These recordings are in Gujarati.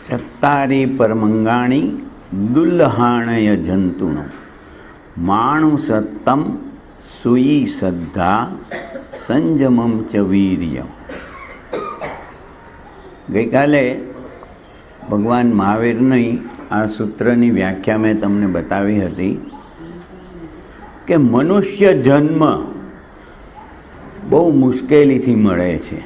ચત્તારી પરમંગાણી દુલ્હાણય જંતુનો માણુ સત્તમ સુઈ શ્રદ્ધા સંજમમ ચ વીર્ય. ગઈકાલે ભગવાન મહાવીરની આ સૂત્રની વ્યાખ્યા મેં તમને બતાવી હતી કે મનુષ્ય જન્મ બહુ મુશ્કેલીથી મળે છે.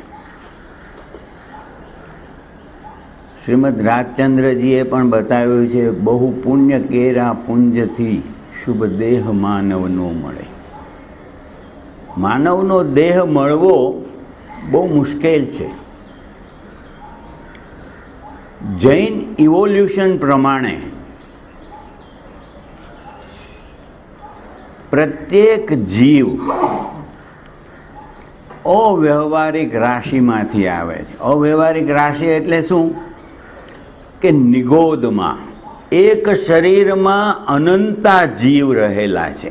શ્રીમદ રાજચંદ્રજીએ પણ બતાવ્યું છે, બહુ પુણ્ય કેરા પુંજથી શુભ દેહ માનવનો મળે. માનવનો દેહ મળવો બહુ મુશ્કેલ છે. જૈન ઇવોલ્યુશન પ્રમાણે પ્રત્યેક જીવ અવ્યવહારિક રાશિમાંથી આવે છે. અવ્યવહારિક રાશિ એટલે શું કે નિગોદમાં એક શરીરમાં અનંતા જીવ રહેલા છે.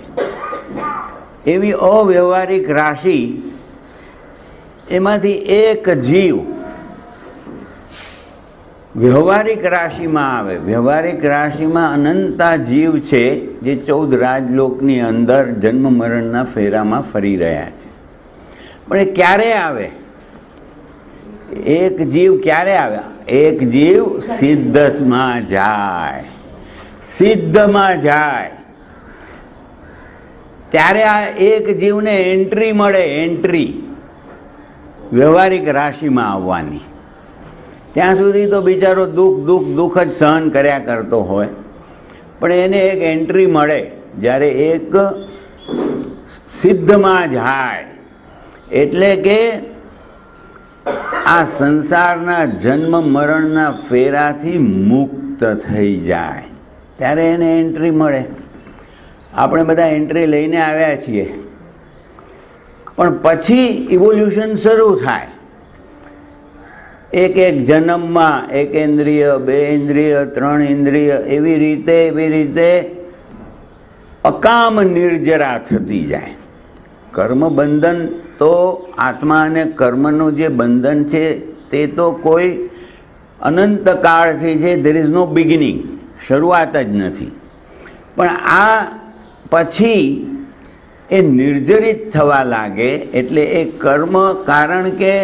એવી અવ્યવહારિક રાશિ, એમાંથી એક જીવ વ્યવહારિક રાશિમાં આવે. વ્યવહારિક રાશિમાં અનંતા જીવ છે જે 14 રાજલોકની અંદર જન્મ મરણના ફેરામાં ફરી રહ્યા છે. પણ એ ક્યારે આવે? એક જીવ ક્યારે આવે? એક જીવ સિદ્ધમાં જાય. સિદ્ધમાં જાય ત્યારે આ એક જીવને એન્ટ્રી મળે. એન્ટ્રી વ્યવહારિક રાશિમાં આવવાની. ત્યાં સુધી તો બિચારો દુઃખ જ સહન કર્યા કરતો હોય, પણ એને એક એન્ટ્રી મળે જ્યારે એક સિદ્ધમાં જાય. એટલે કે આ સંસારના જન્મ મરણના ફેરાથી મુક્ત થઈ જાય ત્યારે એને એન્ટ્રી મળે. આપણે બધા એન્ટ્રી લઈને આવ્યા છીએ, પણ પછી ઇવોલ્યુશન શરૂ થાય. એક જન્મમાં 1 ઇન્દ્રિય, 2 ઇન્દ્રિય, 3 ઇન્દ્રિય, એવી રીતે અકામ નિર્જરા થતી જાય. કર્મ બંધન તો આત્મા અને કર્મનું જે બંધન છે તે તો કોઈ અનંત કાળથી છે. ધેર ઇઝ નો બિગિનિંગ, શરૂઆત જ નથી. પણ આ પછી એ નિર્જરિત થવા લાગે એટલે એ કર્મ, કારણ કે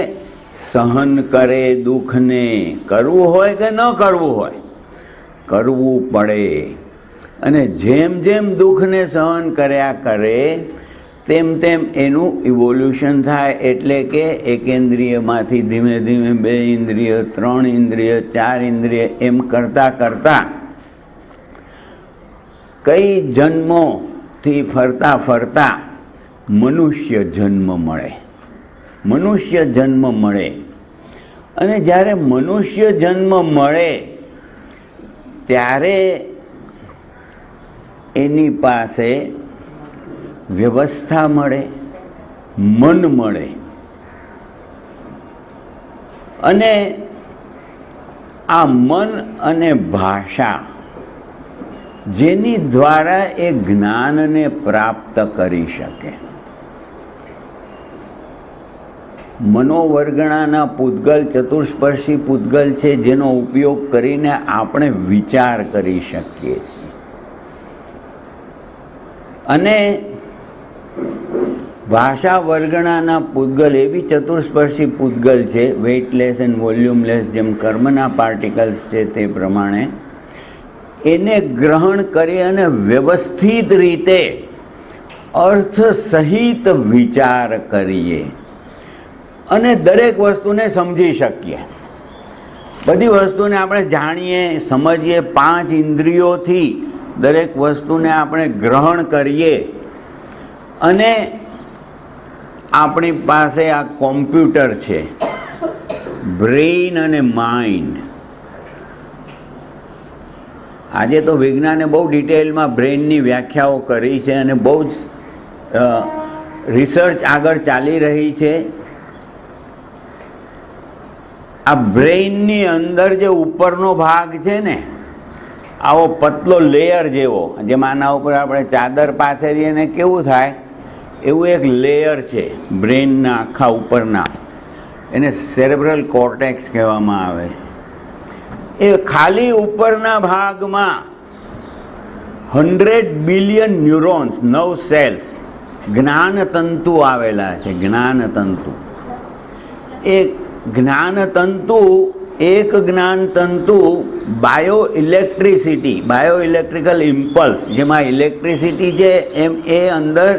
સહન કરે દુઃખને, કરવું હોય કે ન કરવું હોય, કરવું પડે. અને જેમ જેમ દુઃખને સહન કર્યા કરે તેમ તેમ એનું ઇવોલ્યુશન થાય. એટલે કે 1 ઇન્દ્રિયમાંથી ધીમે ધીમે 2 ઇન્દ્રિય, 3 ઇન્દ્રિય, 4 ઇન્દ્રિય, એમ કરતાં કઈ જન્મોથી ફરતા મનુષ્ય જન્મ મળે. મનુષ્ય જન્મ મળે અને જ્યારે મનુષ્ય જન્મ મળે ત્યારે એની પાસે વ્યવસ્થા મળે, મન મળે. અને આ મન અને ભાષા જેની દ્વારા એ જ્ઞાનને પ્રાપ્ત કરી શકે. મનોવર્ગણાના પૂતગલ ચતુષ્પર્શી પૂતગલ છે, જેનો ઉપયોગ કરીને આપણે વિચાર કરી શકીએ છીએ. અને ભાષા વર્ગણાના પૂતગલ એવી ચતુષ્પર્શી પૂતગલ છે, વેઇટલેસ એન્ડ વોલ્યુમલેસ, જેમ કર્મના પાર્ટિકલ્સ છે તે પ્રમાણે એને ગ્રહણ કરી અને વ્યવસ્થિત રીતે અર્થ સહિત વિચાર કરીએ અને દરેક વસ્તુને સમજી શકીએ. બધી વસ્તુને આપણે જાણીએ, સમજીએ. 5 ઇન્દ્રિયોથી દરેક વસ્તુને આપણે ગ્રહણ કરીએ અને આપણી પાસે આ કોમ્પ્યુટર છે, બ્રેઇન અને માઇન્ડ. આજે તો વિજ્ઞાને બહુ ડિટેલમાં બ્રેઇનની વ્યાખ્યાઓ કરી છે અને બહુ જ રિસર્ચ આગળ ચાલી રહી છે. આ બ્રેઇનની અંદર જે ઉપરનો ભાગ છે ને, આવો પતલો લેયર જેવો, જેમ આના ઉપર આપણે ચાદર પાથરીએ ને કેવું થાય એવું એક લેયર છે બ્રેનના આખા ઉપરના, એને સેરેબ્રલ કોર્ટેક્સ કહેવામાં આવે. એ ખાલી ઉપરના ભાગમાં 100 બિલિયન ન્યુરોન્સ, 9 સેલ્સ, જ્ઞાનતંતુ આવેલા છે. જ્ઞાનતંતુ, એ જ્ઞાનતંતુ, એક જ્ઞાનતંતુ બાયો ઇલેક્ટ્રિકલ ઇમ્પલ્સ, જેમાં ઇલેક્ટ્રિસિટી છે એમ એ અંદર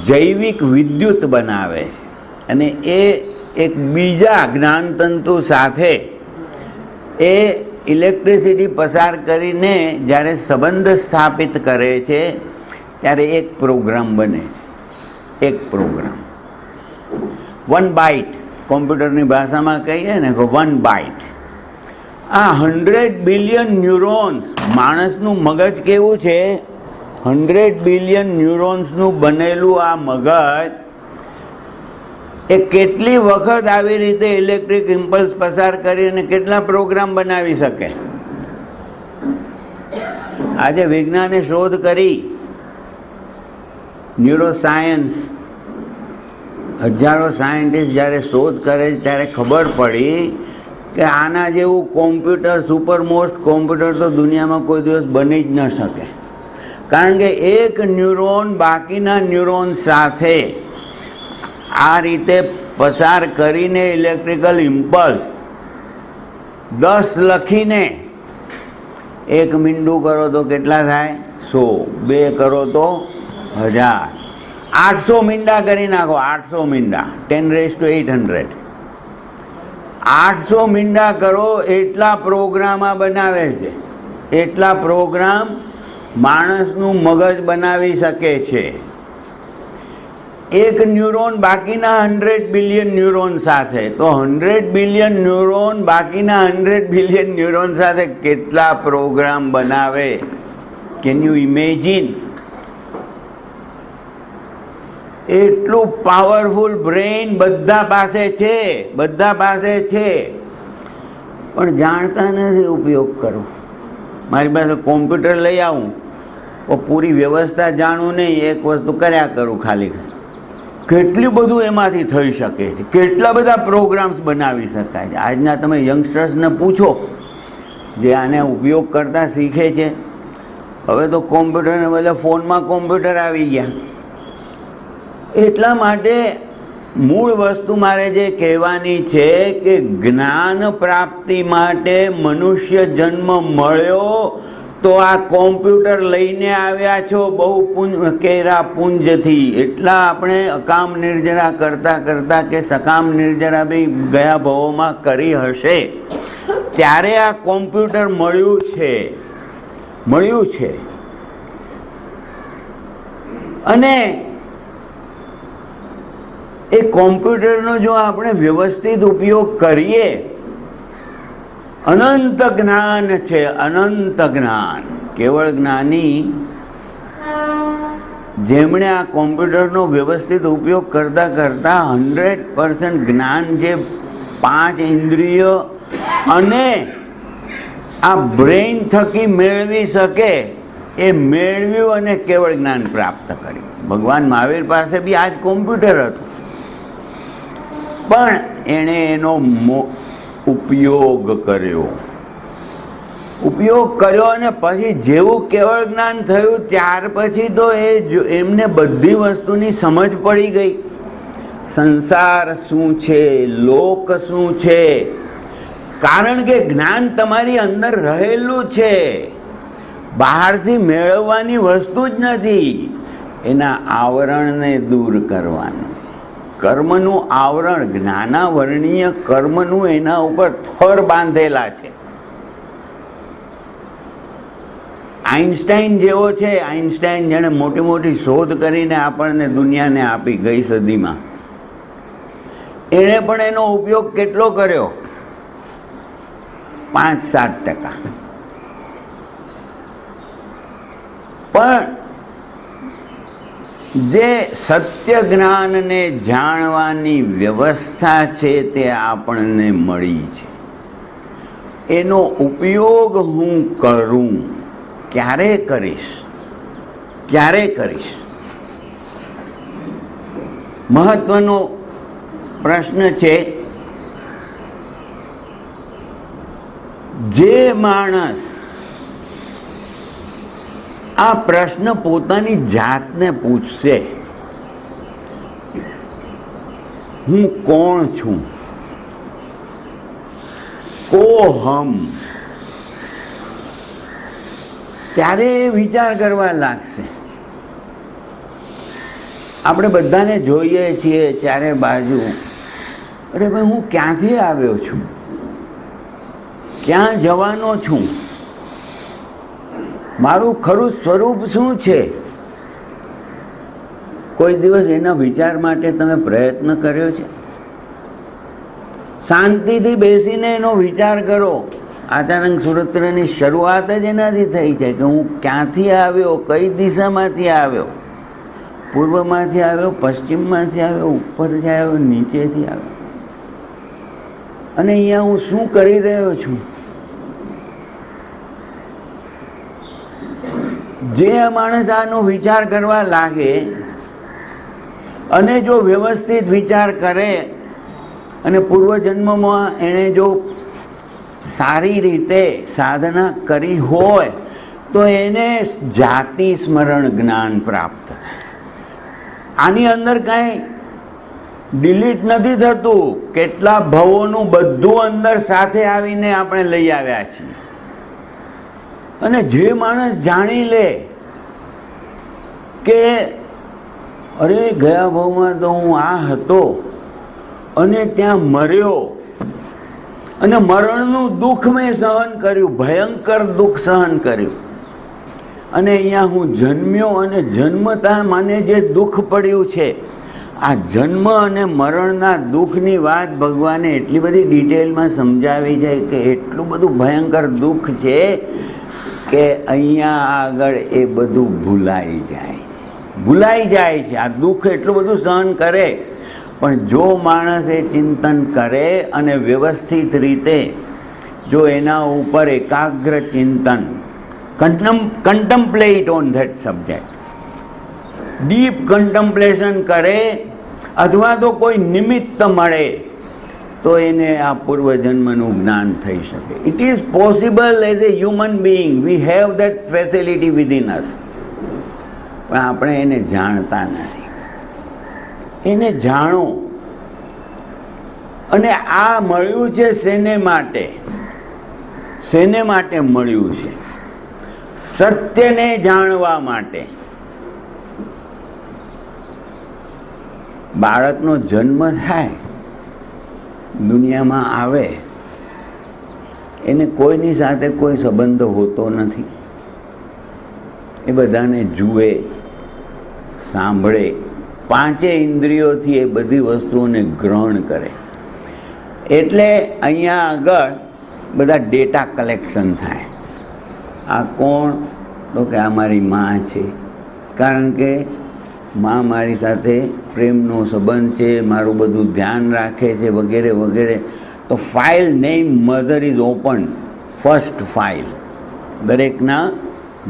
જૈવિક વિદ્યુત બનાવે છે, અને એ એક બીજા જ્ઞાનતંતુ સાથે એ ઇલેક્ટ્રિસિટી પસાર કરીને જ્યારે સંબંધ સ્થાપિત કરે છે ત્યારે એક પ્રોગ્રામ બને છે. એક પ્રોગ્રામ, 1 બાઇટ, કોમ્પ્યુટરની ભાષામાં કહીએ ને કે 1 બાઇટ. આ 100 બિલિયન ન્યુરોન્સ, માણસનું મગજ કેવું છે, 100 બિલિયન ન્યુરોન્સનું બનેલું આ મગજ એ કેટલી વખત આવી રીતે ઇલેક્ટ્રિક ઇમ્પલ્સ પસાર કરી અને કેટલા પ્રોગ્રામ બનાવી શકે. આજે વિજ્ઞાને શોધ કરી, ન્યુરોસાયન્સ, હજારો સાયન્ટિસ્ટ જ્યારે શોધ કરે ત્યારે ખબર પડી કે આના જેવું કોમ્પ્યુટર, સુપરમોસ્ટ કોમ્પ્યુટર તો દુનિયામાં કોઈ દિવસ બની જ ન શકે. કારણ કે એક ન્યુરોન બાકીના ન્યુરોન સાથે આ રીતે પસાર કરીને ઇલેક્ટ્રિકલ ઇમ્પલ્સ 10 લખીને, 1 મીંડું કરો તો કેટલા થાય? 100. 2 કરો તો 1000. 800 મીંડા કરી નાખો, 800 મીંડા, 10⁸. 800 મીંડા કરો એટલા પ્રોગ્રામ આ બનાવે છે. એટલા પ્રોગ્રામ માણસનું મગજ બનાવી શકે છે. એક ન્યુરોન બાકીના 100 બિલિયન ન્યુરોન સાથે, તો 100 બિલિયન ન્યુરોન બાકીના 100 બિલિયન ન્યુરોન સાથે કેટલા પ્રોગ્રામ બનાવે? Can you imagine? એટલું પાવરફુલ બ્રેઇન બધા પાસે છે, બધા પાસે છે, પણ જાણતા નથી ઉપયોગ કરો. મારી પાસે કોમ્પ્યુટર લઈ આવું તો પૂરી વ્યવસ્થા જાણું નહીં, એક વસ્તુ કર્યા કરું ખાલી. કેટલું બધું એમાંથી થઈ શકે છે, કેટલા બધા પ્રોગ્રામ્સ બનાવી શકાય છે. આજના તમે યંગસ્ટર્સને પૂછો જે આને ઉપયોગ કરતા શીખે છે, હવે તો કોમ્પ્યુટરને બદલે ફોનમાં કોમ્પ્યુટર આવી ગયા. એટલા માટે મૂળ વસ્તુ મારે જે કહેવાની છે કે જ્ઞાન પ્રાપ્તિ માટે મનુષ્ય જન્મ મળ્યો તો આ કોમ્પ્યુટર લઈને આવ્યા છો બહુ કેરા પુંજથી. એટલા આપણે અકામ નિર્જરા કરતા કે સકામ નિર્જરા બી ગયા ભવોમાં કરી હશે, ત્યારે આ કોમ્પ્યુટર મળ્યું છે. અને એ કોમ્પ્યુટરનો જો આપણે વ્યવસ્થિત ઉપયોગ કરીએ, અનંત જ્ઞાન છે, અનંત જ્ઞાન. કેવળ જ્ઞાની જેમણે આ કોમ્પ્યુટરનો વ્યવસ્થિત ઉપયોગ કરતા 100% જ્ઞાન જે 5 ઇન્દ્રિય અને આ બ્રેઇન થકી મેળવી શકે એ મેળવ્યું અને કેવળ જ્ઞાન પ્રાપ્ત કર્યું. ભગવાન મહાવીર પાસે બી આ જ કોમ્પ્યુટર હતું, પણ એણે એનો ઉપયોગ કર્યો અને પછી જેવું કેવળ જ્ઞાન થયું ત્યાર પછી તો એમને બધી વસ્તુની સમજ પડી ગઈ. સંસાર શું છે, લોક શું છે, કારણ કે જ્ઞાન તમારી અંદર રહેલું છે, બહારથી મેળવવાની વસ્તુ જ નથી. એના આવરણને દૂર કરવાનું છે. કર્મનું આવરણ, જ્ઞાનાવરણીય કર્મનું એના ઉપર થર બાંધેલા છે. આઇન્સ્ટાઈન જેવો છે, આઇન્સ્ટાઈન જેણે મોટી મોટી શોધ કરીને આપણને દુનિયાને આપી ગઈ સદીમાં, એણે પણ એનો ઉપયોગ કેટલો કર્યો? 5-7%. પણ જે સત્ય જ્ઞાનને જાણવાની વ્યવસ્થા છે તે આપણને મળી છે. એનો ઉપયોગ હું કરું, ક્યારે કરીશ? મહત્વનો પ્રશ્ન છે. જે માણસ આ પ્રશ્ન પોતાની જાતને પૂછશે, હું કોણ છું, કોહમ, ત્યારે એ વિચાર કરવા લાગશે. આપણે બધાને જોઈએ છીએ ચારે બાજુ, અરે ભાઈ હું ક્યાંથી આવ્યો છું, ક્યાં જવાનો છું, મારું ખરું સ્વરૂપ શું છે? કોઈ દિવસ એના વિચાર માટે તમે પ્રયત્ન કર્યો છે? શાંતિથી બેસીને એનો વિચાર કરો. આચાર્ય સૂત્રની શરૂઆત જ એનાથી થઈ છે કે હું ક્યાંથી આવ્યો, કઈ દિશામાંથી આવ્યો, પૂર્વમાંથી આવ્યો, પશ્ચિમમાંથી આવ્યો, ઉપરથી આવ્યો, નીચેથી આવ્યો, અને અહીંયા હું શું કરી રહ્યો છું. જે માણસ આનો વિચાર કરવા લાગે અને જો વ્યવસ્થિત વિચાર કરે અને પૂર્વજન્મમાં એણે જો સારી રીતે સાધના કરી હોય તો એને જાતિ સ્મરણ જ્ઞાન પ્રાપ્ત થાય. આની અંદર કાંઈ ડિલીટ નથી થતું. કેટલા ભવોનું બધું અંદર સાથે આવીને આપણે લઈ આવ્યા છીએ. અને જે માણસ જાણી લે કે અરે ગયા ભાવમાં તો હું આ હતો અને ત્યાં મર્યો અને મરણનું દુઃખ મેં સહન કર્યું, ભયંકર દુઃખ સહન કર્યું, અને અહીંયા હું જન્મ્યો અને જન્મતા મને જે દુઃખ પડ્યું છે, આ જન્મ અને મરણના દુઃખની વાત ભગવાને એટલી બધી ડિટેલમાં સમજાવી છે કે એટલું બધું ભયંકર દુઃખ છે કે અહીંયા આગળ એ બધું ભૂલાઈ જાય છે. આ દુઃખ એટલું બધું સહન કરે, પણ જો માણસ એ ચિંતન કરે અને વ્યવસ્થિત રીતે જો એના ઉપર એકાગ્ર ચિંતન, contemplate on that subject, deep contemplation કરે, અથવા તો કોઈ નિમિત્ત મળે તો એને આ પૂર્વજન્મનું જ્ઞાન થઈ શકે. It is possible as a human being, we have that facility within us, પણ આપણે એને જાણતા નથી. એને જાણો. અને આ મળ્યું છે શેને માટે? શેને માટે મળ્યું છે? સત્યને જાણવા માટે. બાળકનો જન્મ થાય, દુનિયામાં આવે, એને કોઈની સાથે કોઈ સંબંધ હોતો નથી. એ બધાને જુએ, સાંભળે, પાંચે ઇન્દ્રિયોથી એ બધી વસ્તુઓને ગ્રહણ કરે. એટલે અહીંયા આગળ બધા ડેટા કલેક્શન થાય. આ કોણ? તો કે આ મારી માં છે, કારણ કે માં મારી સાથે પ્રેમનો સંબંધ છે, મારું બધું ધ્યાન રાખે છે, વગેરે વગેરે. તો file name mother is open, first file દરેકના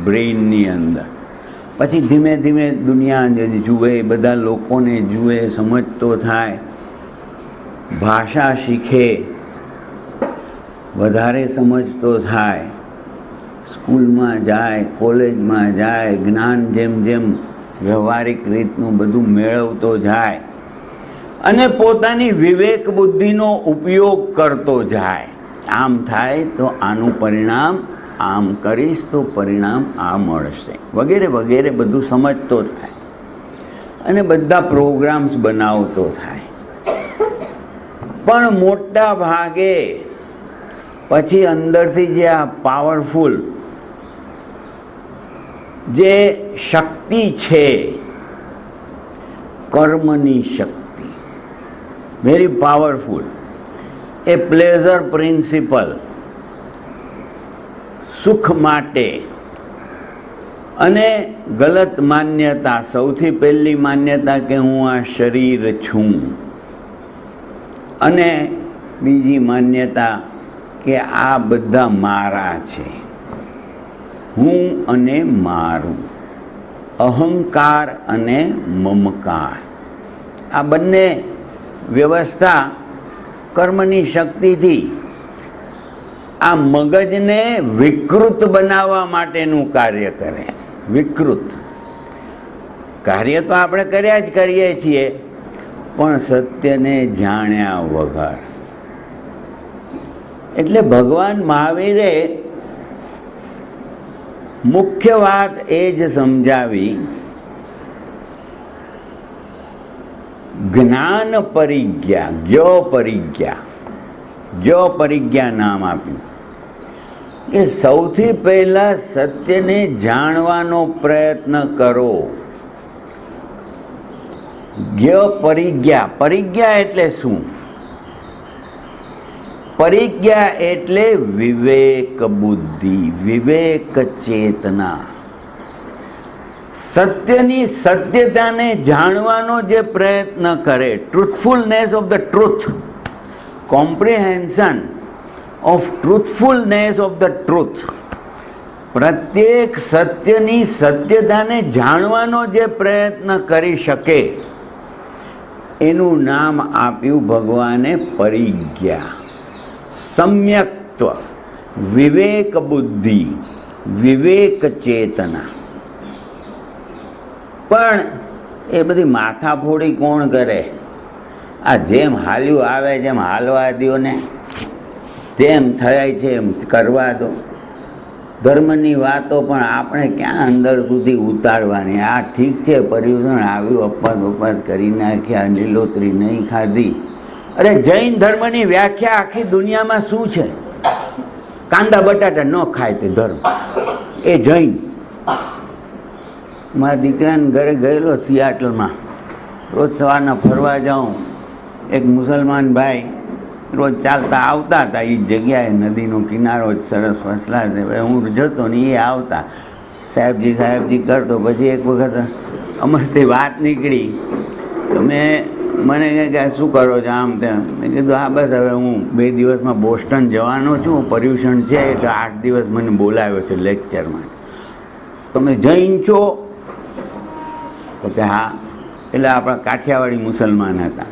બ્રેઇનની અંદર. પછી ધીમે ધીમે દુનિયા જુએ, બધા લોકોને જુએ, સમજતો થાય, ભાષા શીખે, વધારે સમજતો થાય, સ્કૂલમાં જાય, કોલેજમાં જાય, જ્ઞાન જેમ જેમ વ્યવહારિક રીતનું બધું મેળવતો જાય અને પોતાની વિવેક બુદ્ધિનો ઉપયોગ કરતો જાય. આમ થાય તો આનું પરિણામ આમ કરીશ તો પરિણામ આ મળશે, વગેરે વગેરે બધું સમજતો થાય અને બધા પ્રોગ્રામ્સ બનાવતો થાય. પણ મોટા ભાગે પછી અંદરથી જે આ પાવરફુલ જે શક્તિ છે, કર્મની શક્તિ, વેરી પાવરફુલ, એ પ્લેઝર પ્રિન્સિપલ, સુખ માટે અને ગલત માન્યતા, સૌથી પહેલી માન્યતા કે હું આ શરીર છું, અને બીજી માન્યતા કે આ બધા મારા છે, હું અને મારું, અહંકાર અને મમકાર, આ બંને વ્યવસ્થા કર્મની શક્તિથી આ મગજને વિકૃત બનાવવા માટેનું કાર્ય કરે. વિકૃત કાર્ય તો આપણે કર્યા જ કરીએ છીએ, પણ સત્યને જાણ્યા વગર. એટલે ભગવાન મહાવીરે મુખ્ય વાત એ જ સમજાવી, જ્ઞાન પરિજ્ઞા, જ્ઞ પરિજ્ઞા નામ આપ્યું કે સૌથી પહેલા સત્યને જાણવાનો પ્રયત્ન કરો. પરિજ્ઞા, પરિજ્ઞા એટલે શું? પરિજ્ઞા એટલે વિવેક બુદ્ધિ, વિવેક ચેતના. સત્યની સત્યતાને જાણવાનો જે પ્રયત્ન કરે, truthfulness of the truth, comprehension of truthfulness of the truth, પ્રત્યેક સત્યની સત્યતાને જાણવાનો જે પ્રયત્ન કરી શકે એનું નામ આપ્યું ભગવાને પરિજ્ઞા. સમ્યક્ત્વ, વિવેક બુદ્ધિ, વિવેક ચેતના. પણ એ બધી માથાફોડી કોણ કરે? આ જેમ હાલ્યું આવે જેમ હાલવા દો ને, તેમ થાય છે એમ કરવા દો. ધર્મની વાતો પણ આપણે ક્યાં અંદર સુધી ઉતારવાની? આ ઠીક છે, પર્યુષણ આવ્યું, અપવાદ કરી નાખ્યા, લીલોતરી નહીં ખાધી. અરે જૈન ધર્મની વ્યાખ્યા આખી દુનિયામાં શું છે? કાંદા બટાટા ન ખાય તે ધર્મ, એ જૈન. મારા દીકરાને ઘરે ગયેલો સિયાટલમાં, રોજ સવારના ફરવા જાઉં. એક મુસલમાન ભાઈ રોજ ચાલતા આવતા હતા એ જગ્યાએ, નદીનો કિનારો જ સરસ ફસલા છે. હું જતો ને એ આવતા, સાહેબજી કરતો. પછી એક વખત અમસ્તી વાત નીકળી તો મને કહે કે શું કરો છો આમ તેમ. મેં કીધું હા બસ હવે હું 2 દિવસમાં બોસ્ટન જવાનો છું, પર્યુષણ છે એટલે 8 દિવસ મને બોલાવ્યો છે લેક્ચરમાં. તમે જૈન છો? તો કે હા. એટલે આપણા કાઠિયાવાડી મુસલમાન હતા.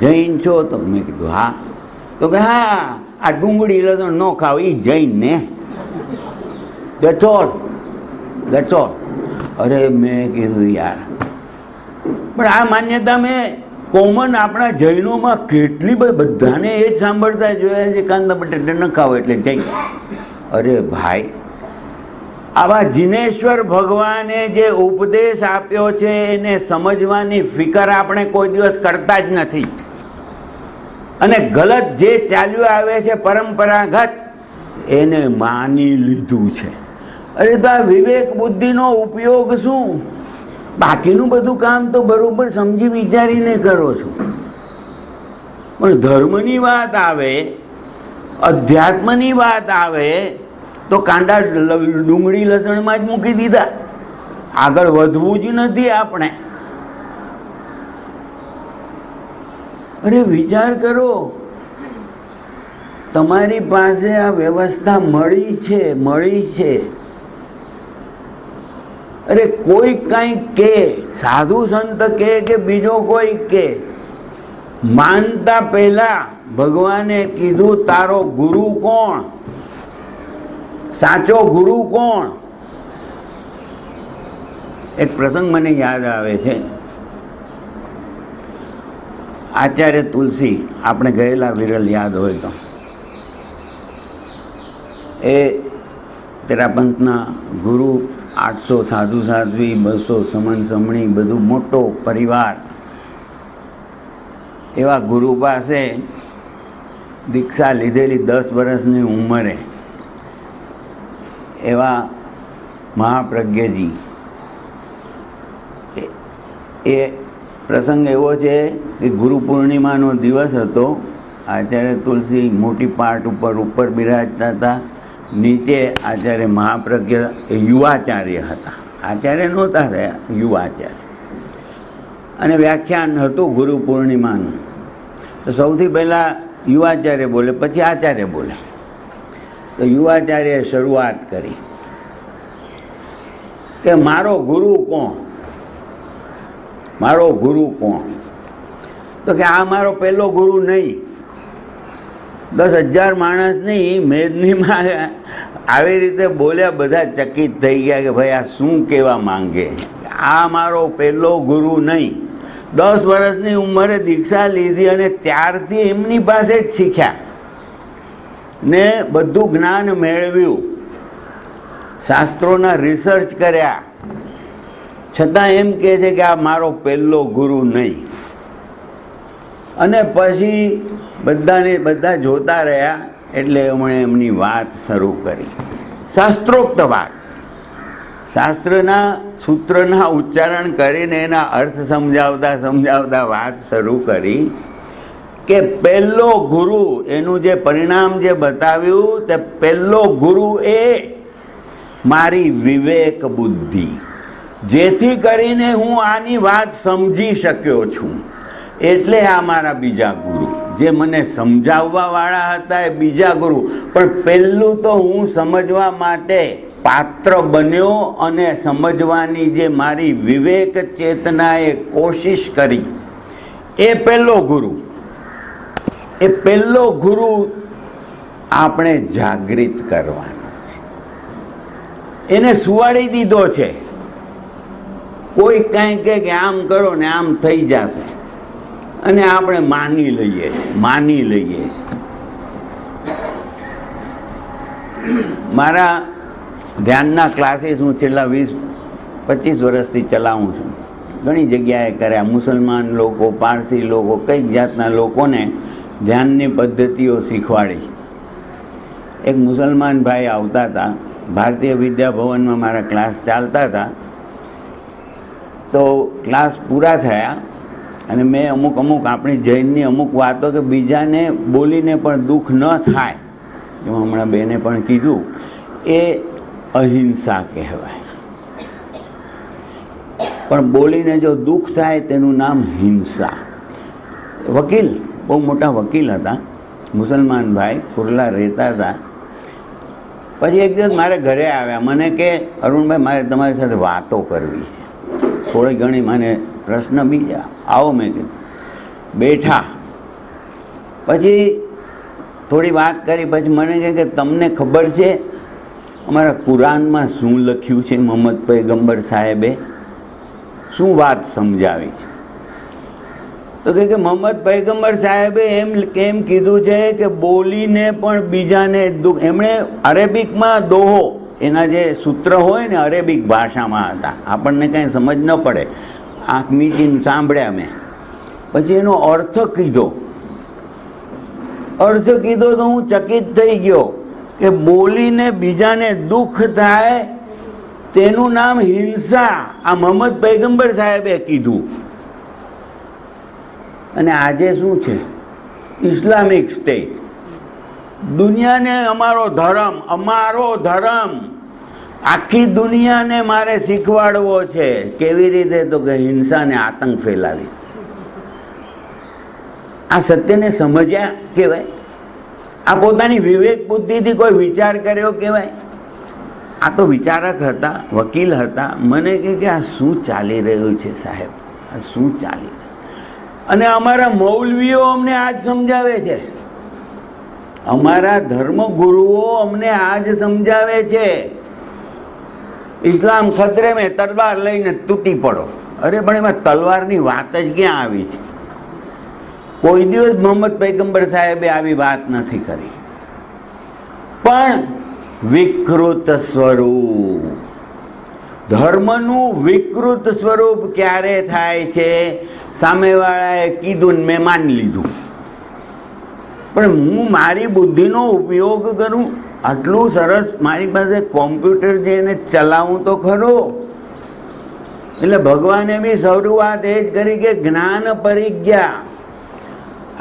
જૈન છો? તો મેં કીધું હા. તો કે હા, આ ડુંગળી લસણ ન ખાવ એ જૈન ને, દેટ્સ ઓલ. અરે મેં કીધું યાર, પણ આ માન્યતા મેં કોમન આપણા જૈનોમાં કેટલી બધાને એ જ સાંભળતા જોયા છે, કાંદા બટાટા ન ખાવ એટલે જૈન. અરે ભાઈ, આવા જિનેશ્વર ભગવાને જે ઉપદેશ આપ્યો છે એને સમજવાની ફિકર આપણે કોઈ દિવસ કરતા જ નથી. અને ગલત જે ચાલ્યું આવે છે પરંપરાગત, એને માની લીધું છે. અરે તો આ વિવેક બુદ્ધિનો ઉપયોગ શું? બાકીનું બધું કામ તો બરોબર સમજી વિચારીને કરો છો, પણ ધર્મની વાત આવે, અધ્યાત્મની વાત આવે તો કાંડા ડુંગળી લસણમાં જ મૂકી દીધા. આગળ વધવું જ નથી આપણે. અરે વિચાર કરો, તમારી પાસે આ વ્યવસ્થા મળી છે. અરે કોઈ કંઈક કે, સાધુ સંત કે બીજો કોઈ કે, માનતા પહેલા ભગવાને કીધું તારો ગુરુ કોણ, સાચો ગુરુ કોણ? એક પ્રસંગ મને યાદ આવે છે. આચાર્ય તુલસી, આપણે ગયેલા વિરલ યાદ હોય તો, એ તેરાપંથના ગુરુ, 800 સાધુ સાધ્વી, 200 સમન સમણી, બધું મોટો પરિવાર. એવા ગુરુ પાસે દીક્ષા લીધેલી 10 વર્ષની ઉંમરે એવા મહાપ્રજ્ઞજી. એ પ્રસંગ એવો છે કે ગુરુ પૂર્ણિમાનો દિવસ હતો. આચાર્ય તુલસી મોટી પાટ ઉપર બિરાજતા હતા. નીચે આચાર્ય મહાપ્રજ્ઞ એ યુવાચાર્ય હતા, આચાર્ય નહોતા થયા, યુવાચાર્ય. અને વ્યાખ્યાન હતું ગુરુ પૂર્ણિમાનું. તો સૌથી પહેલાં યુવાચાર્ય બોલે, પછી આચાર્ય બોલે. તો યુવાચાર્યએ શરૂઆત કરી કે મારો ગુરુ કોણ? મારો ગુરુ કોણ? તો કે આ મારો પહેલો ગુરુ નહીં. 10,000 માણસ નહીં, મેદનીમાં આવી રીતે બોલ્યા, બધા ચકિત થઈ ગયા કે ભાઈ આ શું કહેવા માંગે. આ મારો પહેલો ગુરુ નહીં. 10 વર્ષની ઉંમરે દીક્ષા લીધી અને ત્યારથી એમની પાસે જ શીખ્યા ને બધું જ્ઞાન મેળવ્યું, શાસ્ત્રોના રિસર્ચ કર્યા, છતાં એમ કહે છે કે આ મારો પહેલો ગુરુ નહીં. અને પછી બધા જોતા રહ્યા એટલે એમણે એમની વાત શરૂ કરી, શાસ્ત્રોક્ત વાત, શાસ્ત્રના સૂત્રના ઉચ્ચારણ કરીને એના અર્થ સમજાવતા વાત શરૂ કરી કે પહેલો ગુરુ, એનું જે પરિણામ જે બતાવ્યું તે પહેલો ગુરુ એ મારી વિવેક બુદ્ધિ, જેથી કરીને હું આની વાત સમજી શક્યો છું. એટલે આ મારા બીજા ગુરુ, જે મને સમજાવવાવાળા હતા એ બીજા ગુરુ, પણ પહેલું તો હું સમજવા માટે પાત્ર બન્યો અને સમજવાની જે મારી વિવેક ચેતનાએ કોશિશ કરી એ પહેલો ગુરુ. એ પહેલો ગુરુ આપણે જાગૃત કરવાનો છે. એને સુવાડી દીધો છે. કોઈ કાંઈ કહે કે આમ કરો ને આમ થઈ જશે અને આપણે માની લઈએ. મારા ધ્યાનના ક્લાસીસ હું છેલ્લા 20-25 વર્ષથી ચલાવું છું. ઘણી જગ્યાએ કર્યા. મુસલમાન લોકો, પારસી લોકો, કઈક જાતના લોકોને ધ્યાનની પદ્ધતિઓ શીખવાડી. એક મુસલમાન ભાઈ આવતા હતા, ભારતીય વિદ્યાભવનમાં મારા ક્લાસ ચાલતા હતા. તો ક્લાસ પૂરા થયા અને મેં અમુક આપણી જૈનની અમુક વાતો કે બીજાને બોલીને પણ દુઃખ ન થાય, એમાં હમણાં બેને પણ કીધું, એ અહિંસા કહેવાય. પણ બોલીને જો દુઃખ થાય તેનું નામ હિંસા. વકીલ, બહુ મોટા વકીલ હતા, મુસલમાન ભાઈ, કુરલા રહેતા હતા. પછી એક દિવસ મારે ઘરે આવ્યા, મને કે અરુણભાઈ મારે તમારી સાથે વાતો કરવી છે, થોડી ઘણી મને પ્રશ્ન બીજા, આવો. મેં કીધું. બેઠા. પછી થોડી વાત કરી. પછી મને કહે કે તમને ખબર છે અમારા કુરાનમાં શું લખ્યું છે? મોહમ્મદ પૈગંબર સાહેબે શું વાત સમજાવી છે? તો કે મોહમ્મદ પૈગંબર સાહેબે કેમ કીધું છે કે બોલીને પણ બીજાને દુઃખ. એમણે અરેબિકમાં દોહો, એના જે સૂત્ર હોય ને અરેબિક ભાષામાં હતા, આપણને કાંઈ સમજ ન પડે, આંખ મીચીને સાંભળ્યા મેં. પછી એનો અર્થ કીધો તો હું ચકિત થઈ ગયો કે બોલીને બીજાને દુઃખ થાય તેનું નામ હિંસા. આ મોહમ્મદ પૈગંબર સાહેબે કીધું. અને આજે શું છે? Islamic state. દુનિયાને અમારો ધર્મ આખી દુનિયાને મારે શીખવાડવો છે. કેવી રીતે? તો કે હિંસાને આતંક ફેલાવી. આ સત્યને સમજ્યા કહેવાય? આ પોતાની વિવેક બુદ્ધિથી કોઈ વિચાર કર્યો કહેવાય? આ તો વિચારક હતા, વકીલ હતા. મને કહે કે આ શું ચાલી રહ્યું છે સાહેબ, આ શું ચાલી રહ્યું? અને અમારા મૌલવીઓ અમને આજ સમજાવે છે, અમારા ધર્મગુરુઓ અમને આજ સમજાવે છે, ઇસ્લામ ખતરે મેં, તલવાર લઈને તૂટી પડો. અરે પણ એમાં તલવારની વાત જ ક્યાં આવી છે? કોઈ દિવસ મોહમ્મદ પૈગંબર સાહેબે આવી વાત નથી કરી. પણ વિકૃત સ્વરૂપ, ધર્મનું વિકૃત સ્વરૂપ ક્યારે થાય છે? સામેવાળાએ કીધું ને મેં માની લીધું. પણ હું મારી બુદ્ધિનો ઉપયોગ કરું, આટલું સરસ મારી પાસે કોમ્પ્યુટર છે, એને ચલાવું તો ખરો. એટલે ભગવાને બી શરૂઆત એ જ કરી કે જ્ઞાન પરિજ્ઞા.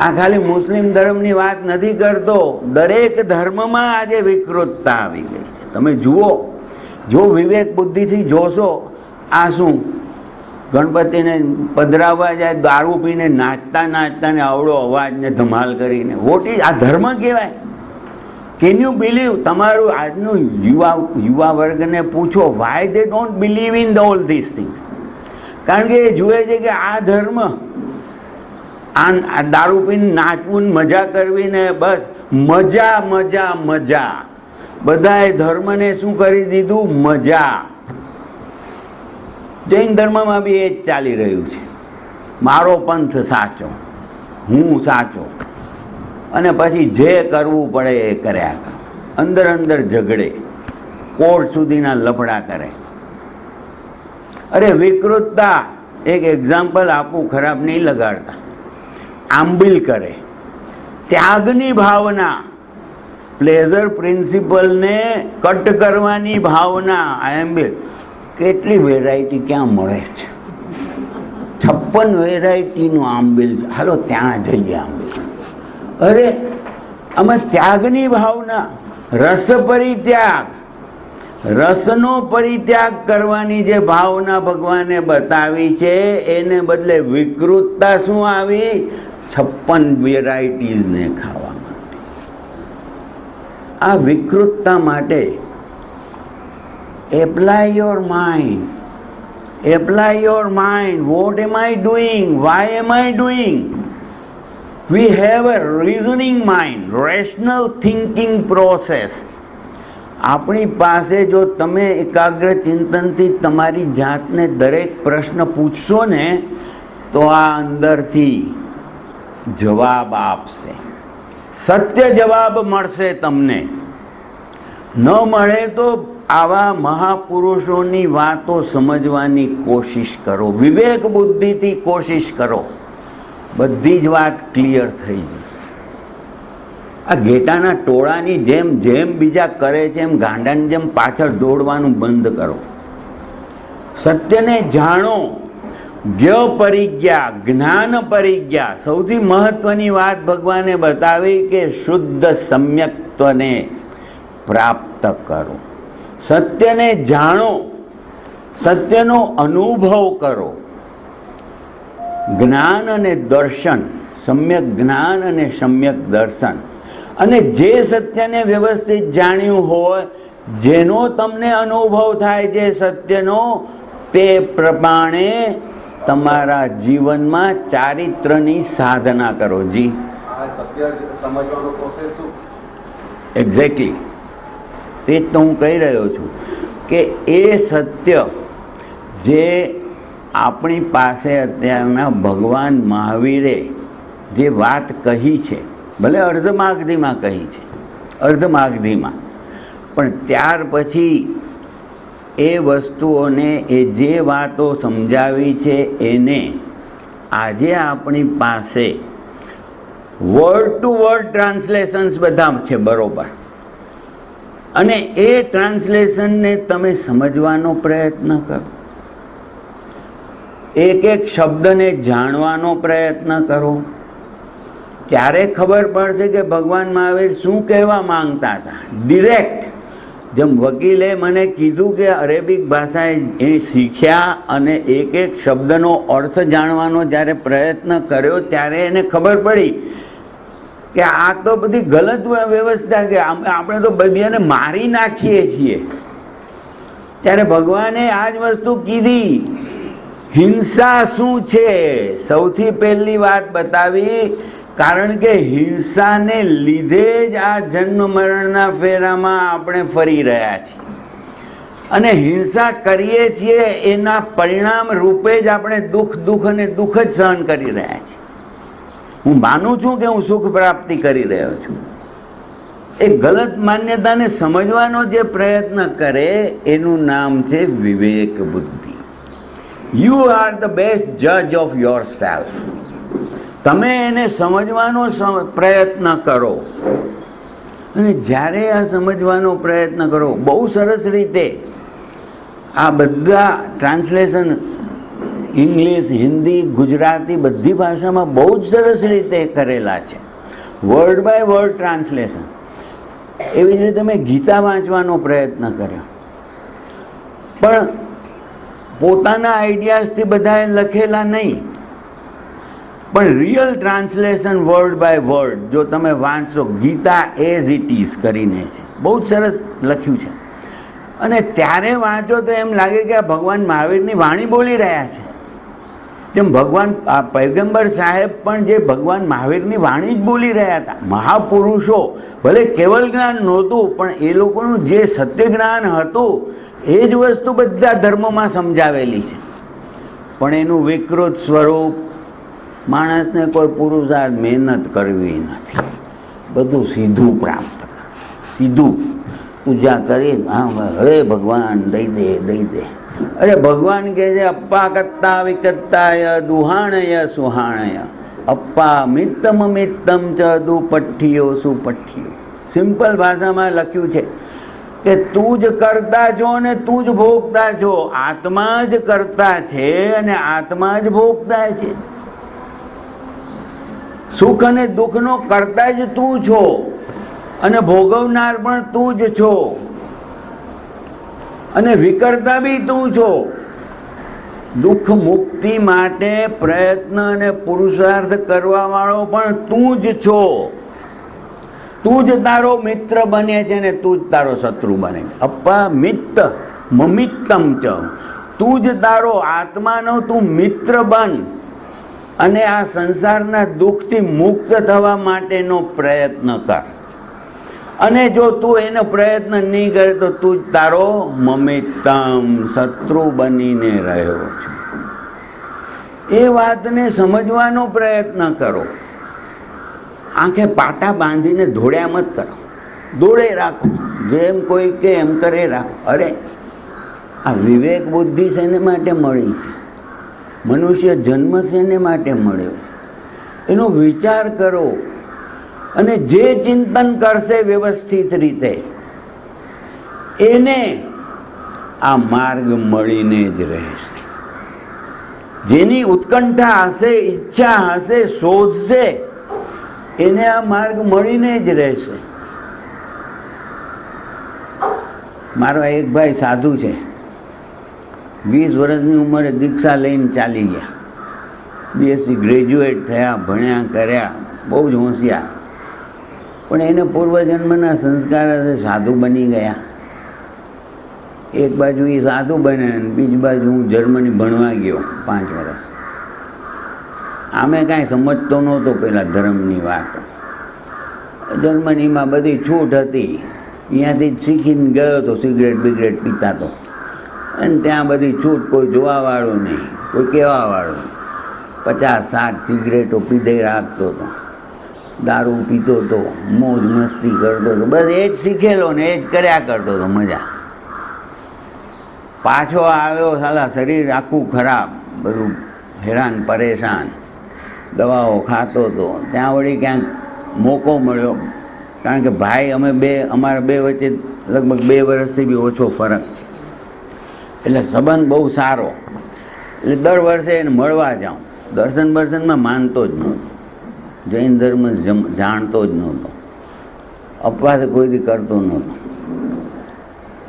આ ખાલી મુસ્લિમ ધર્મની વાત નથી કરતો, દરેક ધર્મમાં આજે વિકૃતતા આવી ગઈ છે. તમે જુઓ, જો વિવેક બુદ્ધિથી જોશો, આ શું ગણપતિને પધરાવવા જાય, દારૂ પીને નાચતા ને આવડો અવાજને ધમાલ કરીને, આ ધર્મ કહેવાય? Can you believe? તમારું આજનું યુવા વર્ગને પૂછો, Y they don't believe in all this things. કારણ કે એ જુએ છે કે આ ધર્મ, આ દારૂ પીને નાચવું ને મજા કરવી ને બસ મજા મજા મજા, બધાએ ધર્મને શું કરી દીધું? મજા. જૈન ધર્મમાં બી એ જ ચાલી રહ્યું છે, મારો પંથ સાચો, હું સાચો, અને પછી જે કરવું પડે એ કર્યા કરે, અંદર અંદર ઝઘડે, કોર્ટ સુધીના લફડા કરે. અરે વિકૃતતા, એક એક્ઝામ્પલ આપું, ખરાબ નહીં લગાડતા. આંબિલ કરે, ત્યાગની ભાવના, પ્લેઝર પ્રિન્સિપલને કટ કરવાની ભાવના, આંબિલ. કેટલી વેરાયટી ક્યાં મળે છે? 56 વેરાયટીનું આંબિલ. હાલો ત્યાં જઈએ આંબિલ. અરે આમાં ત્યાગની ભાવના, રસ પરિત્યાગ, રસનો પરિત્યાગ કરવાની જે ભાવના ભગવાને બતાવી છે, એને બદલે વિકૃતતા શું આવી? 56 વેરાયટીઝને ખાવા માટે. આ વિકૃતતા માટે apply your mind, apply your mind. What am I doing? Why am I doing? We have a reasoning mind, rational thinking process. આપણી પાસે જો તમે એકાગ્ર ચિંતનથી તમારી જાતને દરેક પ્રશ્ન પૂછશો ને, તો આ અંદરથી જવાબ આપશે, સત્ય જવાબ મળશે તમને. ન મળે તો આવા મહાપુરુષોની વાતો સમજવાની કોશિશ કરો, વિવેક બુદ્ધિથી કોશિશ કરો, બધી જ વાત ક્લિયર થઈ જશે. આ ઘેટાના ટોળાની જેમ જેમ બીજા કરે છે એમ ગાંડાની જેમ પાછળ દોડવાનું બંધ કરો. સત્યને જાણો. જ્ઞ પરિજ્ઞા, જ્ઞાન પરિજ્ઞા. સૌથી મહત્વની વાત ભગવાને બતાવી કે શુદ્ધ સમ્યક્ત્વને પ્રાપ્ત કરો. સત્યને જાણો, સત્યનો અનુભવ કરો. જ્ઞાન અને દર્શન, સમ્યક જ્ઞાન અને સમ્યક દર્શન. અને જે સત્યને વ્યવસ્થિત જાણ્યું હોય, જેનો તમને અનુભવ થાય છે સત્યનો, તે પ્રમાણે તમારા જીવનમાં ચારિત્રની સાધના કરો. જી, સત્ય સમજવાનો પ્રોસેસ શું? એક્ઝેક્ટલી તે જ તો હું કહી રહ્યો છું કે એ સત્ય જે આપણી પાસે અત્યારના ભગવાન મહાવીરે જે વાત કહી છે, ભલે અર્ધમાગધીમાં કહી છે, અર્ધમાગધીમાં, પણ ત્યાર પછી એ વસ્તુઓને, એ જે વાતો સમજાવી છે એને આજે આપણી પાસે વર્ડ ટુ વર્ડ ટ્રાન્સલેશન્સ બધા છે, બરોબર. અને એ ટ્રાન્સલેશનને તમે સમજવાનો પ્રયત્ન કરો, એક એક શબ્દને જાણવાનો પ્રયત્ન કરો, ત્યારે ખબર પડશે કે ભગવાન મહાવીર શું કહેવા માંગતા હતા. ડિરેક્ટ, જેમ વકીલે મને કીધું કે અરેબિક ભાષા એ શીખ્યા અને એક એક શબ્દનો અર્થ જાણવાનો જ્યારે પ્રયત્ન કર્યો, ત્યારે એને ખબર પડી કે આ તો બધી ગલત વ્યવસ્થા, કે આપણે તો બધાને મારી નાખીએ છીએ. ત્યારે ભગવાને આ જ વસ્તુ કીધી. હિંસા શું છે? સૌથી પહેલી વાત બતાવી, કારણ કે હિંસાને લીધે જ આ જન્મ મરણના ફેરામાં આપણે ફરી રહ્યા છીએ. અને હિંસા કરીએ છીએ એના પરિણામ રૂપે જ આપણે દુઃખ અને દુઃખ જ સહન કરી રહ્યા છીએ. હું માનું છું કે હું સુખ પ્રાપ્તિ કરી રહ્યો છું. એ ગલત માન્યતાને સમજવાનો જે પ્રયત્ન કરે એનું નામ છે વિવેક બુદ્ધિ. યુ આર ધ બેસ્ટ જજ ઓફ યોર સેલ્ફ. તમે એને સમજવાનો પ્રયત્ન કરો, અને જ્યારે આ સમજવાનો પ્રયત્ન કરો, બહુ સરસ રીતે આ બધા ટ્રાન્સલેશન ઇંગ્લિશ, હિન્દી, ગુજરાતી બધી ભાષામાં બહુ જ સરસ રીતે કરેલા છે, વર્ડ બાય વર્ડ ટ્રાન્સલેશન. એવી જ રીતે મેં ગીતા વાંચવાનો પ્રયત્ન કર્યો, પણ પોતાના આઈડિયાઝથી બધાએ લખેલા નહીં, પણ real translation word by word જો તમે વાંચશો, ગીતા એઝ ઇટ ઇઝ કરીને છે, બહુ જ સરસ લખ્યું છે. અને ત્યારે વાંચો તો એમ લાગે કે આ ભગવાન મહાવીરની વાણી બોલી રહ્યા છે. જેમ ભગવાન પૈગંબર સાહેબ પણ જે ભગવાન મહાવીરની વાણી જ બોલી રહ્યા હતા. મહાપુરુષો ભલે કેવલ જ્ઞાન નહોતું, પણ એ લોકોનું જે સત્ય જ્ઞાન હતું એ જ વસ્તુ બધા ધર્મોમાં સમજાવેલી છે. પણ એનું વિકૃત સ્વરૂપ માણસને કોઈ પુરુષાર્થ મહેનત કરવી નથી, બધું સીધું પ્રાપ્ત કરે, સીધું પૂજા કરી હરે ભગવાન દઈ દે દઈ દે. અરે ભગવાન કહે છે અપ્પા કત્તા વિકત્તાય દુહાણય સુહાણય અપ્પા મિત્તમ મિત્તમ ચ દુપઠ્ઠિયો સુપઠ્ઠિયો. સિમ્પલ ભાષામાં લખ્યું છે કે તું જ કરતા છો અને તું જ ભોગતા છો. આત્મા જ કરતા છે અને આત્મા જ ભોગતા છે. સુખ અને દુઃખનો કરતા જ તું છો અને ભોગવનાર પણ તું જ છો અને વિકર્તા બી તું છો. દુઃખ મુક્તિ માટે પ્રયત્ન અને પુરુષાર્થ કરવા વાળો પણ તું જ છો. તું જ તારો મિત્ર બને છે ને તું જ તારો શત્રુ બને. અપ્પા મિત્ત મમિત્તમ ચ, તું જ તારો આત્માનો તું મિત્ર બન અને આ સંસારના દુઃખથી મુક્ત થવા માટેનો પ્રયત્ન કર. અને જો તું એનો પ્રયત્ન નહીં કરે તો તું જ તારો મમિત્તમ શત્રુ બનીને રહ્યો છે. એ વાતને સમજવાનો પ્રયત્ન કરો. આંખે પાટા બાંધીને દોડ્યા મત કરો, દોડે રાખો, જેમ કોઈ કે એમ કરે રાખો. અરે આ વિવેક બુદ્ધિ શેને માટે મળી છે? મનુષ્ય જન્મ શેને માટે મળ્યો? એનો વિચાર કરો અને જે ચિંતન કરશે વ્યવસ્થિત રીતે એને આ માર્ગ મળીને જ રહેશે. જેની ઉત્કંઠા હશે, ઈચ્છા હશે, શોધશે, એને આ માર્ગ મળીને જ રહેશે. મારો એક ભાઈ સાધુ છે, 20 વર્ષની ઉંમરે દીક્ષા લઈને ચાલી ગયા. બીએસસી ગ્રેજ્યુએટ થયા, ભણ્યા કર્યા, બહુ જ હોશિયાર. પણ એને પૂર્વજન્મના સંસ્કાર હશે, સાધુ બની ગયા. એક બાજુ એ સાધુ બને અને બીજી બાજુ હું જર્મની ભણવા ગયો 5 વર્ષ. આમે કાંઈ સમજતો નહોતો પેલા ધર્મની વાત. જર્મનીમાં બધી છૂટ હતી, અહીંયાથી જ શીખીને ગયો તો, સિગરેટ બિગરેટ પીતા તો. અને ત્યાં બધી છૂટ, કોઈ જોવાવાળું નહીં, કોઈ કહેવાવાળું. 50-60 સિગરેટો પીધે રાખતો હતો, દારૂ પીતો હતો, મોજ મસ્તી કરતો હતો, બસ એ જ શીખેલો ને એ જ કર્યા કરતો હતો, મજા. પાછો આવ્યો, સાલા શરીર આખું ખરાબ, બધું હેરાન પરેશાન, દવાઓ ખાતો હતો. ત્યાં વળી ક્યાંક મોકો મળ્યો, કારણ કે ભાઈ અમારા બે વચ્ચે લગભગ 2 વર્ષથી બી ઓછો ફરક છે, એટલે સંબંધ બહુ સારો. એટલે દર વર્ષે એને મળવા જાઉં. દર્શનમાં માનતો જ નહોતો, જૈન ધર્મ જાણતો જ નહોતો, અપવાસ કોઈ દી કરતો નહોતો.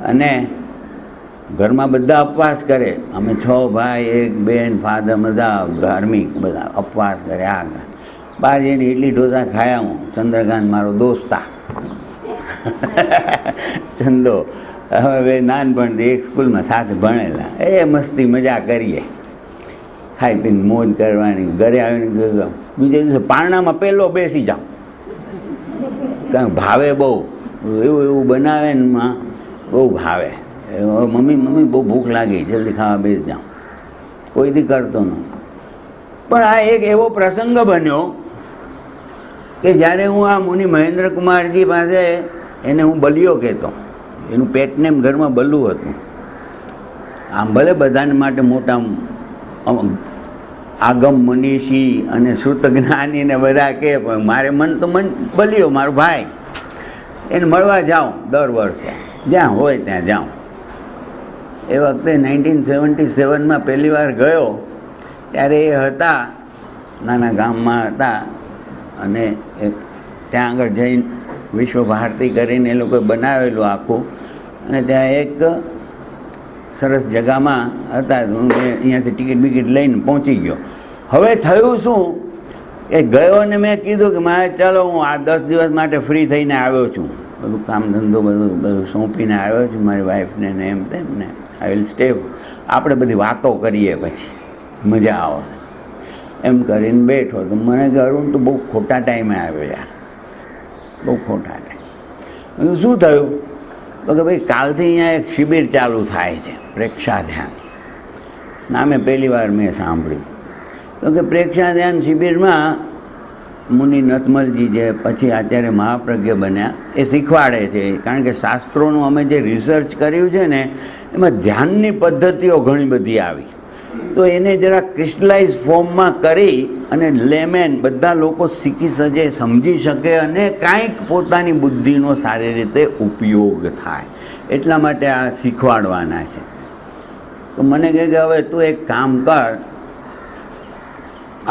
અને ઘરમાં બધા અપવાસ કરે, અમે 6 ભાઈ, 1 બેન, ફાધર, બધા ધાર્મિક, બધા અપવાસ કરે. આ બહાર જઈને ઇડલી ઢોસા ખાયા. હું ચંદ્રકાંત મારો દોસ્તા ચંદો, હવે નાનપણથી એક સ્કૂલમાં સાથે ભણેલા. એ મસ્તી મજા કરીએ, ખાઈ પીને મોજ કરવાની. ઘરે આવીને બીજે દિવસે પારણામાં પહેલો બેસી જાઉં, કારણ ભાવે બહુ, એવું બનાવે ને માં બહુ ભાવે. મમ્મી બહુ ભૂખ લાગી, જલ્દી ખાવા બેસી જાઉં. કોઈ દી કરતો ન. પણ આ એક એવો પ્રસંગ બન્યો કે જ્યારે હું આ મુનિ મહેન્દ્રકુમારજી પાસે, એને હું બલિયો કહેતો, એનું પેટનેમ ઘરમાં બલ્લું હતું. આમ ભલે બધાને માટે મોટા આગમ મનીષી અને શ્રુત જ્ઞાની ને બધા કહે, પણ મારે મન તો બલિયો, મારો ભાઈ. એને મળવા જાઉં દર વર્ષે, જ્યાં હોય ત્યાં જાઉં. એ વખતે 1977માં પહેલી વાર ગયો, ત્યારે એ હતા નાના ગામમાં હતા. અને ત્યાં આગળ જઈને વિશ્વ ભારતી કરીને એ લોકોએ બનાવેલું આખું. અને ત્યાં એક સરસ જગામાં હતા, હું અહીંયાથી ટિકિટ બિકિટ લઈને પહોંચી ગયો. હવે થયું શું કે ગયો ને મેં કીધું કે મારે ચાલો હું આ 10 દિવસ માટે ફ્રી થઈને આવ્યો છું, બધું કામ ધંધો બધું સોંપીને આવ્યો છું મારી વાઈફને ને એમ તેમ ને, આઈ વિલ સ્ટે. આપણે બધી વાતો કરીએ, પછી મજા આવે. એમ કરીને બેઠો તો મને કે અરુણ તો બહુ ખોટા ટાઈમે આવ્યો યાર, બહુ ખોટા ટાઈમ. શું થયું? તો કે ભાઈ કાલથી અહીંયા એક શિબિર ચાલુ થાય છે, પ્રેક્ષા ધ્યાન નામે પહેલી વાર મેં સાંભળ્યું. તો કે પ્રેક્ષા ધ્યાન શિબિરમાં મુનિ નથમલજી જે પછી આચાર્ય મહાપ્રજ્ઞ બન્યા એ શીખવાડે છે. કારણ કે શાસ્ત્રોનું અમે જે રિસર્ચ કર્યું છે ને એમાં ધ્યાનની પદ્ધતિઓ ઘણી બધી આવી, તો એને જરા ક્રિસ્ટલાઇઝ ફોર્મમાં કરી અને લેમેન બધા લોકો શીખી શકે, સમજી શકે અને કાંઈક પોતાની બુદ્ધિનો સારી રીતે ઉપયોગ થાય એટલા માટે આ શીખવાડવાના છે. તો મને કહે કે હવે તું એક કામ કર,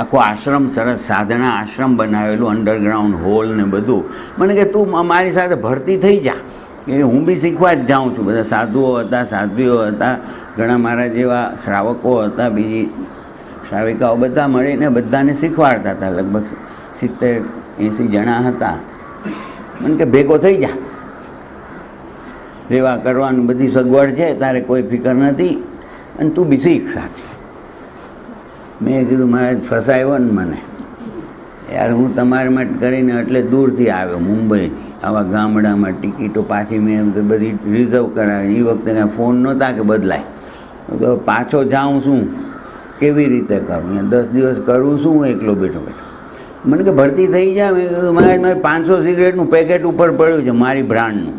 આખો આશ્રમ સરસ સાધના આશ્રમ બનાવેલું, અંડરગ્રાઉન્ડ હોલ ને બધું. મને કે તું મારી સાથે ભરતી થઈ જા, એ હું બી શીખવા જ જાઉં છું. બધા સાધુઓ હતા, સાધ્વીઓ હતા, ઘણા મારા જેવા શ્રાવકો હતા, બીજી શ્રાવિકાઓ, બધા મળીને બધાને શીખવાડતા હતા. લગભગ 70-80 જણા હતા. મને કે ભેગો થઈ જા, રેવા કરવાનું બધી સગવડ છે, તારે કોઈ ફિકર નથી અને તું બી શીખ સાથે. મેં કીધું મારે ફસાયો ને મને યાર, હું તમારા માટે કરીને એટલે દૂરથી આવ્યો મુંબઈથી, આવા ગામડામાં ટિકિટો પાછી મેં બધી રિઝર્વ કરાવી. એ વખતે કાંઈ ફોન નહોતા કે બદલાય. તો પાછો જાઉં છું કેવી રીતે કરું? 10 દિવસ કરું છું એકલો બેઠો બેઠો. મને કે ભરતી થઈ જાય. મેં કીધું મારે 500 સિગરેટનું પેકેટ ઉપર પડ્યું છે મારી બ્રાન્ડનું,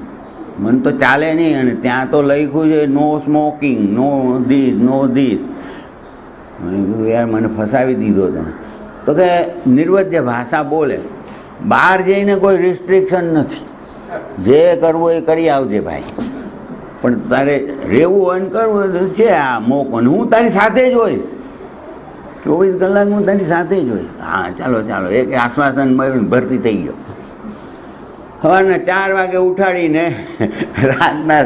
મને તો ચાલે નહીં. અને ત્યાં તો લખ્યું છે no smoking, no this, no this. મેં કીધું યાર મને ફસાવી દીધો તમે. તો કે નિર્વજ્ય ભાષા બોલે, બહાર જઈને કોઈ રિસ્ટ્રિક્શન નથી, જે કરવું એ કરી આવજે ભાઈ, પણ તારે રહેવું હોય ને કરવું હોય છે આ મોકો, હું તારી સાથે જ હોઈશ, 24 કલાક હું તારી સાથે જ હોઈશ. હા ચાલો ચાલો, એક આશ્વાસન મળ્યું, ભરતી થઈ ગયો. સવારના 4 વાગે ઉઠાડીને રાતના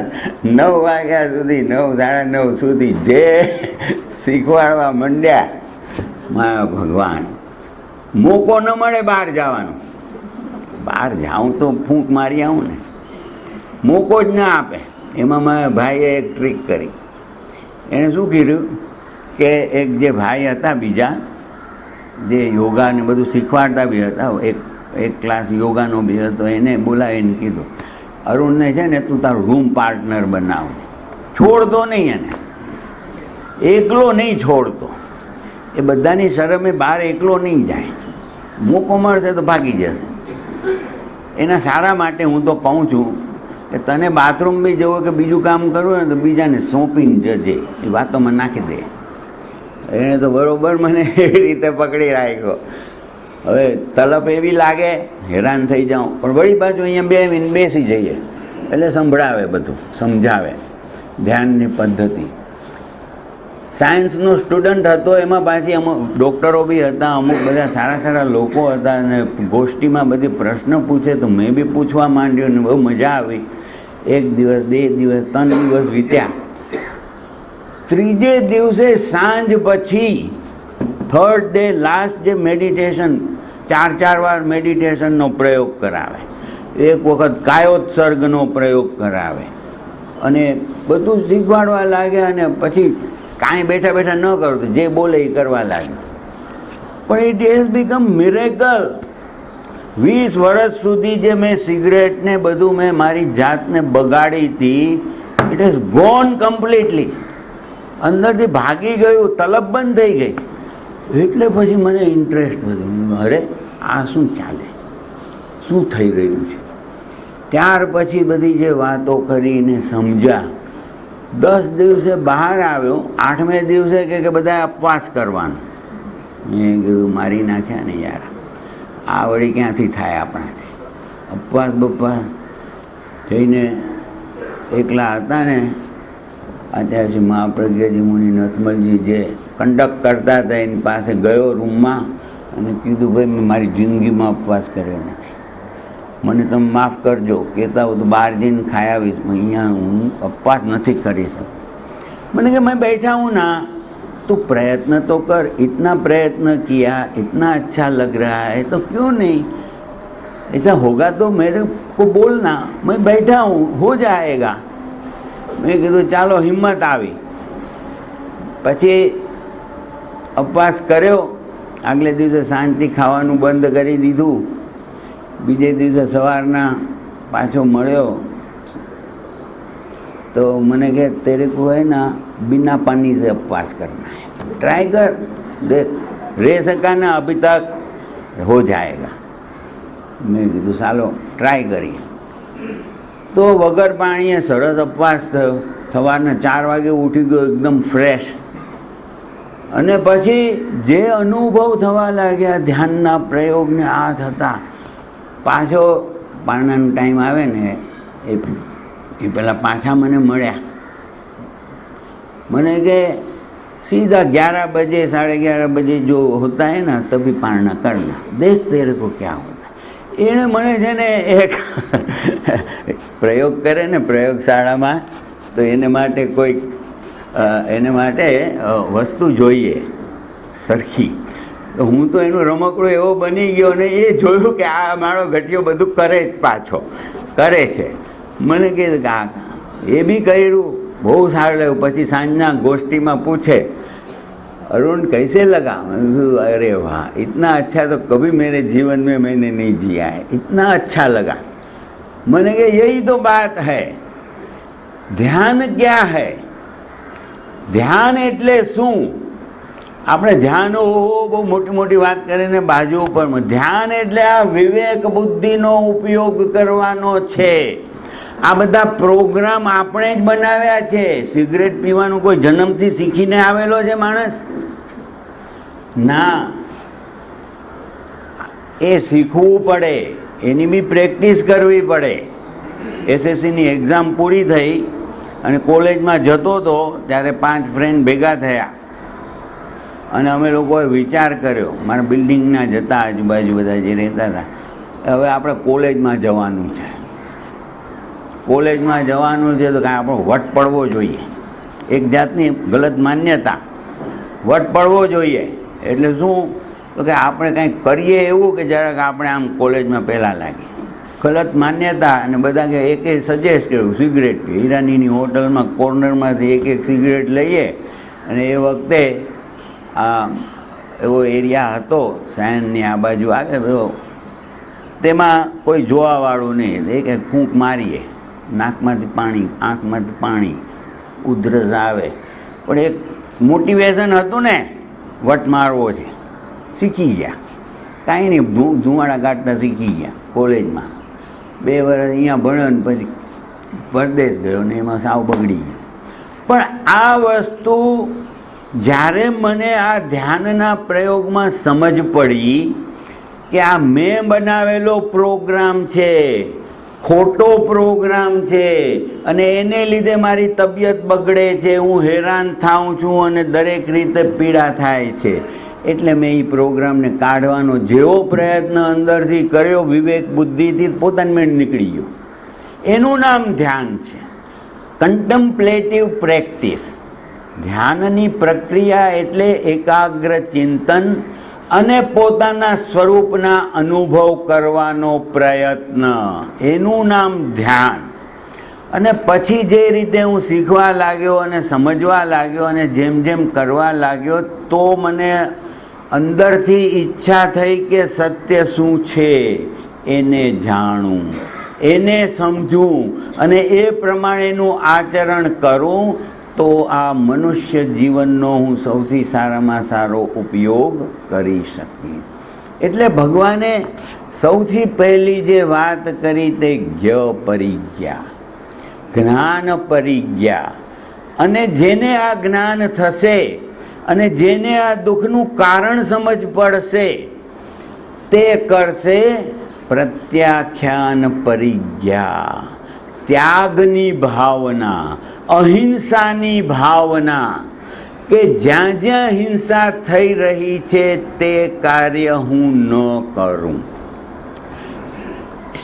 9 વાગ્યા સુધી, 9, 9:30 સુધી જે શીખવાડવા માંડ્યા. મારા ભગવાન, મોકો ન મળે બહાર જવાનો. બહાર જાઉં તો ફૂંક મારી આવું ને, મોકો જ ના આપે. એમાં મારા ભાઈએ એક ટ્રીક કરી. એણે શું કીધું કે એક જે ભાઈ હતા બીજા, જે યોગા ને બધું શીખવાડતા બી હતા, એક ક્લાસ યોગાનો બી હતો, એને બોલાવીને કીધું અરુણને છે ને તું તારું રૂમ પાર્ટનર બનાવ, છોડતો નહીં એને, એકલો નહીં છોડતો. એ બધાની શરમે બહાર એકલો નહીં જાય, મોકો મળશે તો ભાગી જશે. એના સારા માટે હું તો કહું છું કે તને બાથરૂમ બી જવું કે બીજું કામ કરવું ને તો બીજાને સોંપીને જજે, એ વાતોમાં નાખી દે. એણે તો બરાબર મને એવી રીતે પકડી રાખ્યો. હવે તલપ એવી લાગે, હેરાન થઈ જાઉં, પણ વળી પાછું અહીંયા બેસી જઈએ એટલે સંભળાવે, બધું સમજાવે, ધ્યાનની પદ્ધતિ. સાયન્સનો સ્ટુડન્ટ હતો, એમાં પાછી અમુક ડૉક્ટરો બી હતા, અમુક બધા સારા સારા લોકો હતા, અને ગોષ્ઠીમાં બધી પ્રશ્ન પૂછે તો મેં બી પૂછવા માંડ્યો ને બહુ મજા આવી. 1 દિવસ, 2 દિવસ, 3 દિવસ વીત્યા. 3જે દિવસે સાંજ પછી 3rd ડે લાસ્ટ જે મેડિટેશન, 4 વાર મેડિટેશનનો પ્રયોગ કરાવે, એક વખત કાયોત્સર્ગનો પ્રયોગ કરાવે અને બધું શીખવાડવા લાગે. અને પછી કાંઈ બેઠા બેઠા ન કરતું, જે બોલે એ કરવા લાગ્યું. પણ ઇટ હેઝ બીકમ મિરેકલ. 20 વર્ષ સુધી જે મેં સિગરેટ ને બધું મેં મારી જાતને બગાડી હતી, ઇટ હેઝ ગોન કમ્પ્લીટલી. અંદરથી ભાગી ગયું, તલબ બંધ થઈ ગઈ. એટલે પછી મને ઇન્ટરેસ્ટ વધ્યો, અરે આ શું ચાલે, શું થઈ રહ્યું છે. ત્યાર પછી બધી જે વાતો કરીને સમજ્યા. 10 દિવસે બહાર આવ્યો. 8મે દિવસે કે બધાએ ઉપવાસ કરવાનો. મેં કીધું મારી નાખ્યા ને યાર, આ વળી ક્યાંથી થાય આપણાથી. ઉપવાસ બપવાસ જઈને એકલા હતા ને આચાર્ય મહાપ્રજ્ઞજી મુનિ નથમલજી જે કંડક્ટ કરતા હતા, એની પાસે ગયો રૂમમાં અને કીધું ભાઈ મેં મારી જિંદગીમાં ઉપવાસ કર્યો નથી, મને તમે માફ કરજો, કહેતા હો તો બહાર જઈને ખાઈ આવીશ, અહીંયા હું ઉપવાસ નથી કરી શકતો. મને કે मैं बैठा हूँ ना, तू प्रयत्न तो कर, इतना प्रयत्न किया, इतना अच्छा लग रहा है तो क्यों नहीं, ऐसा होगा तो मेरे को बोलना, मैं बैठा हूँ, हो जाएगा. મેં કીધું ચાલો, હિંમત આવી. પછી ઉપવાસ કર્યો આગલે દિવસે સાંજથી ખાવાનું બંધ કરી દીધું. બીજે દિવસે સવારના પાછો મળ્યો तो मैंने कहा तेरे को है ना बिना पानी से उपवास करना है, ट्राई कर देख, रह सका ना अभी तक हो जाएगा. मैं कीधुं चालो ट्राई करिए. तो वगर पाणीए सरस उपवास थयो. सवारना 4 वागे उठी गयो एकदम फ्रेश. અને પછી જે અનુભવ થવા લાગ્યા ધ્યાનના પ્રયોગને આ થતા, પાછો પારણાનો ટાઈમ આવે ને એ પહેલાં પાછા મને મળ્યા. મને કે सीधा 11 बजे 11:30 बजे जो होता है ना तभी पारना करना, देख तेरे को क्या होता है. एने મને છે ને એક પ્રયોગ કરે ને પ્રયોગશાળામાં, તો એને માટે કોઈ એને માટે વસ્તુ જોઈએ સરખી. તો હું તો એનું રમકડું એવો બની ગયો ને એ જોયું કે આ મારો ઘટિયો બધું કરે જ પાછો કરે છે. મને કીધું કે આ એ બી કર્યું, બહુ સારું લાગ્યું. પછી સાંજના ગોષ્ઠીમાં પૂછે अरुण कैसे लगा? अरे वाह, इतना अच्छा तो कभी मेरे जीवन में मैंने नहीं जिया है, इतना अच्छा लगा. मैंने कहा यही तो बात है. ध्यान क्या है? ध्यान એટલે શું? આપણે ધ્યાન બહુ મોટી મોટી વાત કરીને બાજુ ઉપર, ધ્યાન એટલે આ વિવેક બુદ્ધિનો ઉપયોગ કરવાનો છે. આ બધા પ્રોગ્રામ આપણે જ બનાવ્યા છે. સિગરેટ પીવાનું કોઈ જન્મથી શીખીને આવેલો છે માણસ? ના, એ શીખવું પડે, એની બી પ્રેક્ટિસ કરવી પડે. એસએસસીની એક્ઝામ પૂરી થઈ અને કોલેજમાં જતો હતો ત્યારે 5 ફ્રેન્ડ ભેગા થયા અને અમે લોકોએ વિચાર કર્યો, મારા બિલ્ડિંગના જતા આજુબાજુ બધા જે રહેતા હતા, હવે આપણે કોલેજમાં જવાનું છે. કોલેજમાં જવાનું છે તો કાંઈ આપણો વટ પડવો જોઈએ. એક જાતની ગલત માન્યતા, વટ પડવો જોઈએ. એટલે શું? તો કે આપણે કંઈક કરીએ એવું કે જરાક આપણે આમ કોલેજમાં પહેલાં લાગીએ. ગલત માન્યતા. અને બધા કે એકે સજેસ્ટ કર્યું સિગરેટ પીએ. ઈરાનીની હોટલમાં કોર્નરમાંથી એક સિગરેટ લઈએ. અને એ વખતે આ એવો એરિયા હતો સાયનની આ બાજુ આવે તો તેમાં કોઈ જોવાવાળું નહીં. એ કે ફૂંક મારીએ, નાકમાંથી પાણી, આંખમાંથી પાણી, ઉધરસ આવે. પણ એક મોટિવેશન હતું ને, વટ મારવો છે. શીખી ગયા, કાંઈ નહીં, ધુમાડા કાઢતા શીખી ગયા કોલેજમાં. 2 વર્ષ અહીંયા ભણ્યો ને પછી પરદેશ ગયો ને એમાં સાવ બગડી ગયો. પણ આ વસ્તુ જ્યારે મને આ ધ્યાનના પ્રયોગમાં સમજ પડી કે આ મેં બનાવેલો પ્રોગ્રામ છે, ખોટો પ્રોગ્રામ છે, અને એને લીધે મારી તબિયત બગડે છે, હું હેરાન થાઉં છું અને દરેક રીતે પીડા થાય છે. એટલે મેં એ પ્રોગ્રામને કાઢવાનો જેવો પ્રયત્ન અંદરથી કર્યો, વિવેક બુદ્ધિથી પોતાની મેળ નીકળી ગયો. એનું નામ ધ્યાન છે, કન્ટમ્પ્લેટિવ પ્રેક્ટિસ. ધ્યાનની પ્રક્રિયા એટલે એકાગ્ર ચિંતન અને પોતાના સ્વરૂપના અનુભવ કરવાનો પ્રયત્ન, એનું નામ ધ્યાન. અને પછી જે રીતે હું શીખવા લાગ્યો અને સમજવા લાગ્યો અને જેમ જેમ કરવા લાગ્યો, તો મને અંદરથી ઈચ્છા થઈ કે સત્ય શું છે એને જાણું, એને સમજું અને એ પ્રમાણેનું આચરણ કરું, તો આ મનુષ્ય જીવનનો હું સૌથી સારામાં સારો ઉપયોગ કરી શકીશ. એટલે ભગવાને સૌથી પહેલી જે વાત કરી તે જ્ઞ પરિજ્ઞા, જ્ઞાન પરિજ્ઞા. અને જેને આ જ્ઞાન થશે અને જેને આ દુઃખનું કારણ સમજ પડશે તે કરશે પ્રત્યાખ્યાન પરિજ્ઞા, ત્યાગની ભાવના, અહિંસાની ભાવના, કે જ્યાં જ્યાં હિંસા થઈ રહી છે તે કાર્ય હું ન કરું.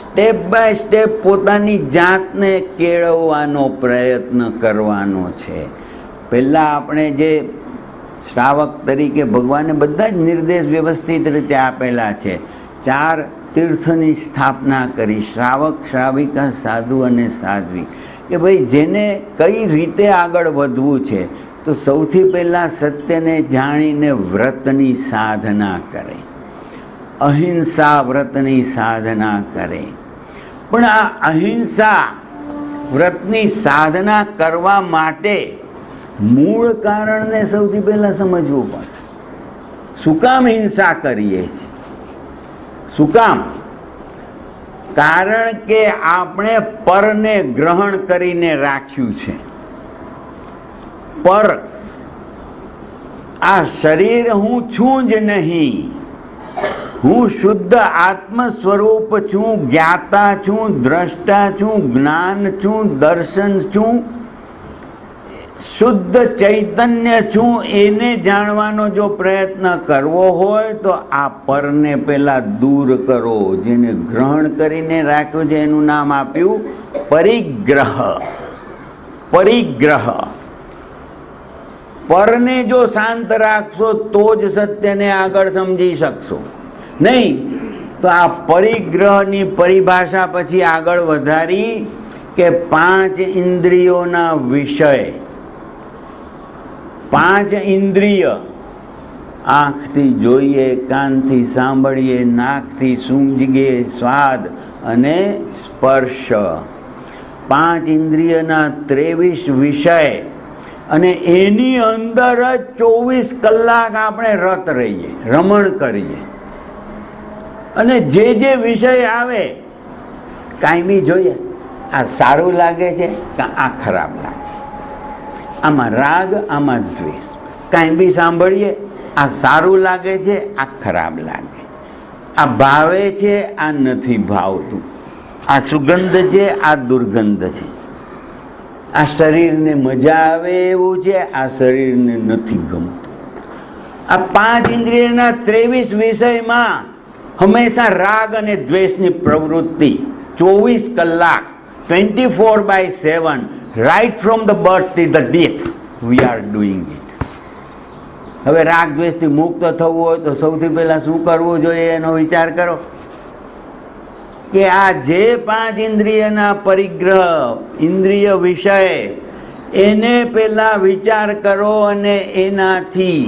સ્ટેપ બાય સ્ટેપ પોતાની જાતને કેળવવાનો પ્રયત્ન કરવાનો છે. પહેલાં આપણે જે શ્રાવક તરીકે ભગવાને બધા જ નિર્દેશ વ્યવસ્થિત રીતે આપેલા છે. 4 તીર્થની સ્થાપના કરી, શ્રાવક, શ્રાવિકા, સાધુ અને સાધ્વી. કે ભાઈ જેને કઈ રીતે આગળ વધવું છે તો સૌથી પહેલાં સત્યને જાણીને વ્રતની સાધના કરે, અહિંસા વ્રતની સાધના કરે. પણ આ અહિંસા વ્રતની સાધના કરવા માટે મૂળ કારણને સૌથી પહેલાં સમજવું પડે. શું કામ હિંસા કરીએ છીએ? શું કામ? કારણ કે આપણે પરને ગ્રહણ કરીને રાખ્યું છે. પર, આ શરીર હું છું જ નહીં. હું શુદ્ધ આત્મ સ્વરૂપ છું, જ્ઞાતા છું, દ્રષ્ટા છું, જ્ઞાન છું, દર્શન છું, શુદ્ધ ચૈતન્ય છું. એને જાણવાનો જો પ્રયત્ન કરવો હોય તો આ પરને પહેલા દૂર કરો. જેને ગ્રહણ કરીને રાખ્યું છે એનું નામ આપ્યું પરિગ્રહ. પરિગ્રહ. પરને જો શાંત રાખશો તો જ સત્યને આગળ સમજી શકશો. નહીં તો આ પરિગ્રહની પરિભાષા પછી આગળ વધારી કે 5 ઇન્દ્રિયોના વિષય. 5 ઇન્દ્રિય, આંખથી જોઈએ, કાનથી સાંભળીએ, નાકથી સૂંઘીએ, સ્વાદ અને સ્પર્શ. 5 ઇન્દ્રિયના 23 વિષય, અને એની અંદર જ 24 કલાક આપણે રત રહીએ, રમણ કરીએ. અને જે વિષય આવે કાયમી જોઈએ, આ સારું લાગે છે કે આ ખરાબ લાગે, આમાં રાગ, આમાં દ્વેષ. કાંઈ બી સાંભળીએ, આ સારું લાગે છે, આ ખરાબ લાગે, આ ભાવે છે, આ નથી ભાવતું, આ સુગંધ છે, આ દુર્ગંધ છે, આ શરીરને મજા આવે એવું છે, આ શરીરને નથી ગમતું. આ 5 ઇન્દ્રિયના 23 વિષયમાં હંમેશા રાગ અને દ્વેષની પ્રવૃત્તિ 24 કલાક, 24/7, right from the birth to the death we are doing it. હવે રાગ દ્વેષથી મુક્ત થવું હોય તો સૌથી પહેલાં શું કરવું જોઈએ એનો વિચાર કરો. કે આ જે 5 ઇન્દ્રિયના પરિગ્રહ, ઇન્દ્રિય વિષય, એને પહેલા વિચાર કરો અને એનાથી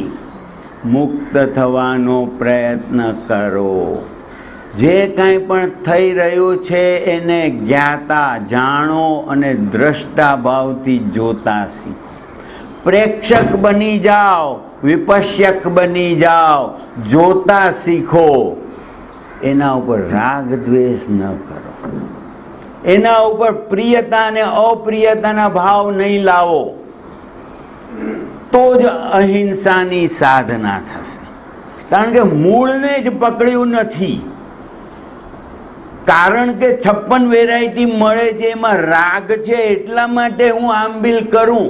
મુક્ત થવાનો પ્રયત્ન કરો. જે કાંઈ પણ થઈ રહ્યું છે એને જ્ઞાતા, જાણો અને દ્રષ્ટા ભાવથી જોતા શીખો. પ્રેક્ષક બની જાઓ, વિપશ્યક બની જાઓ, જોતા શીખો. એના ઉપર રાગ દ્વેષ ન કરો, એના ઉપર પ્રિયતા અને અપ્રિયતાના ભાવ નહીં લાવો, તો જ અહિંસાની સાધના થશે. કારણ કે મૂળને જ પકડ્યું નથી. કારણ કે 56 વેરાયટી મળે છે, એમાં રાગ છે, એટલા માટે હું આંબીલ કરું.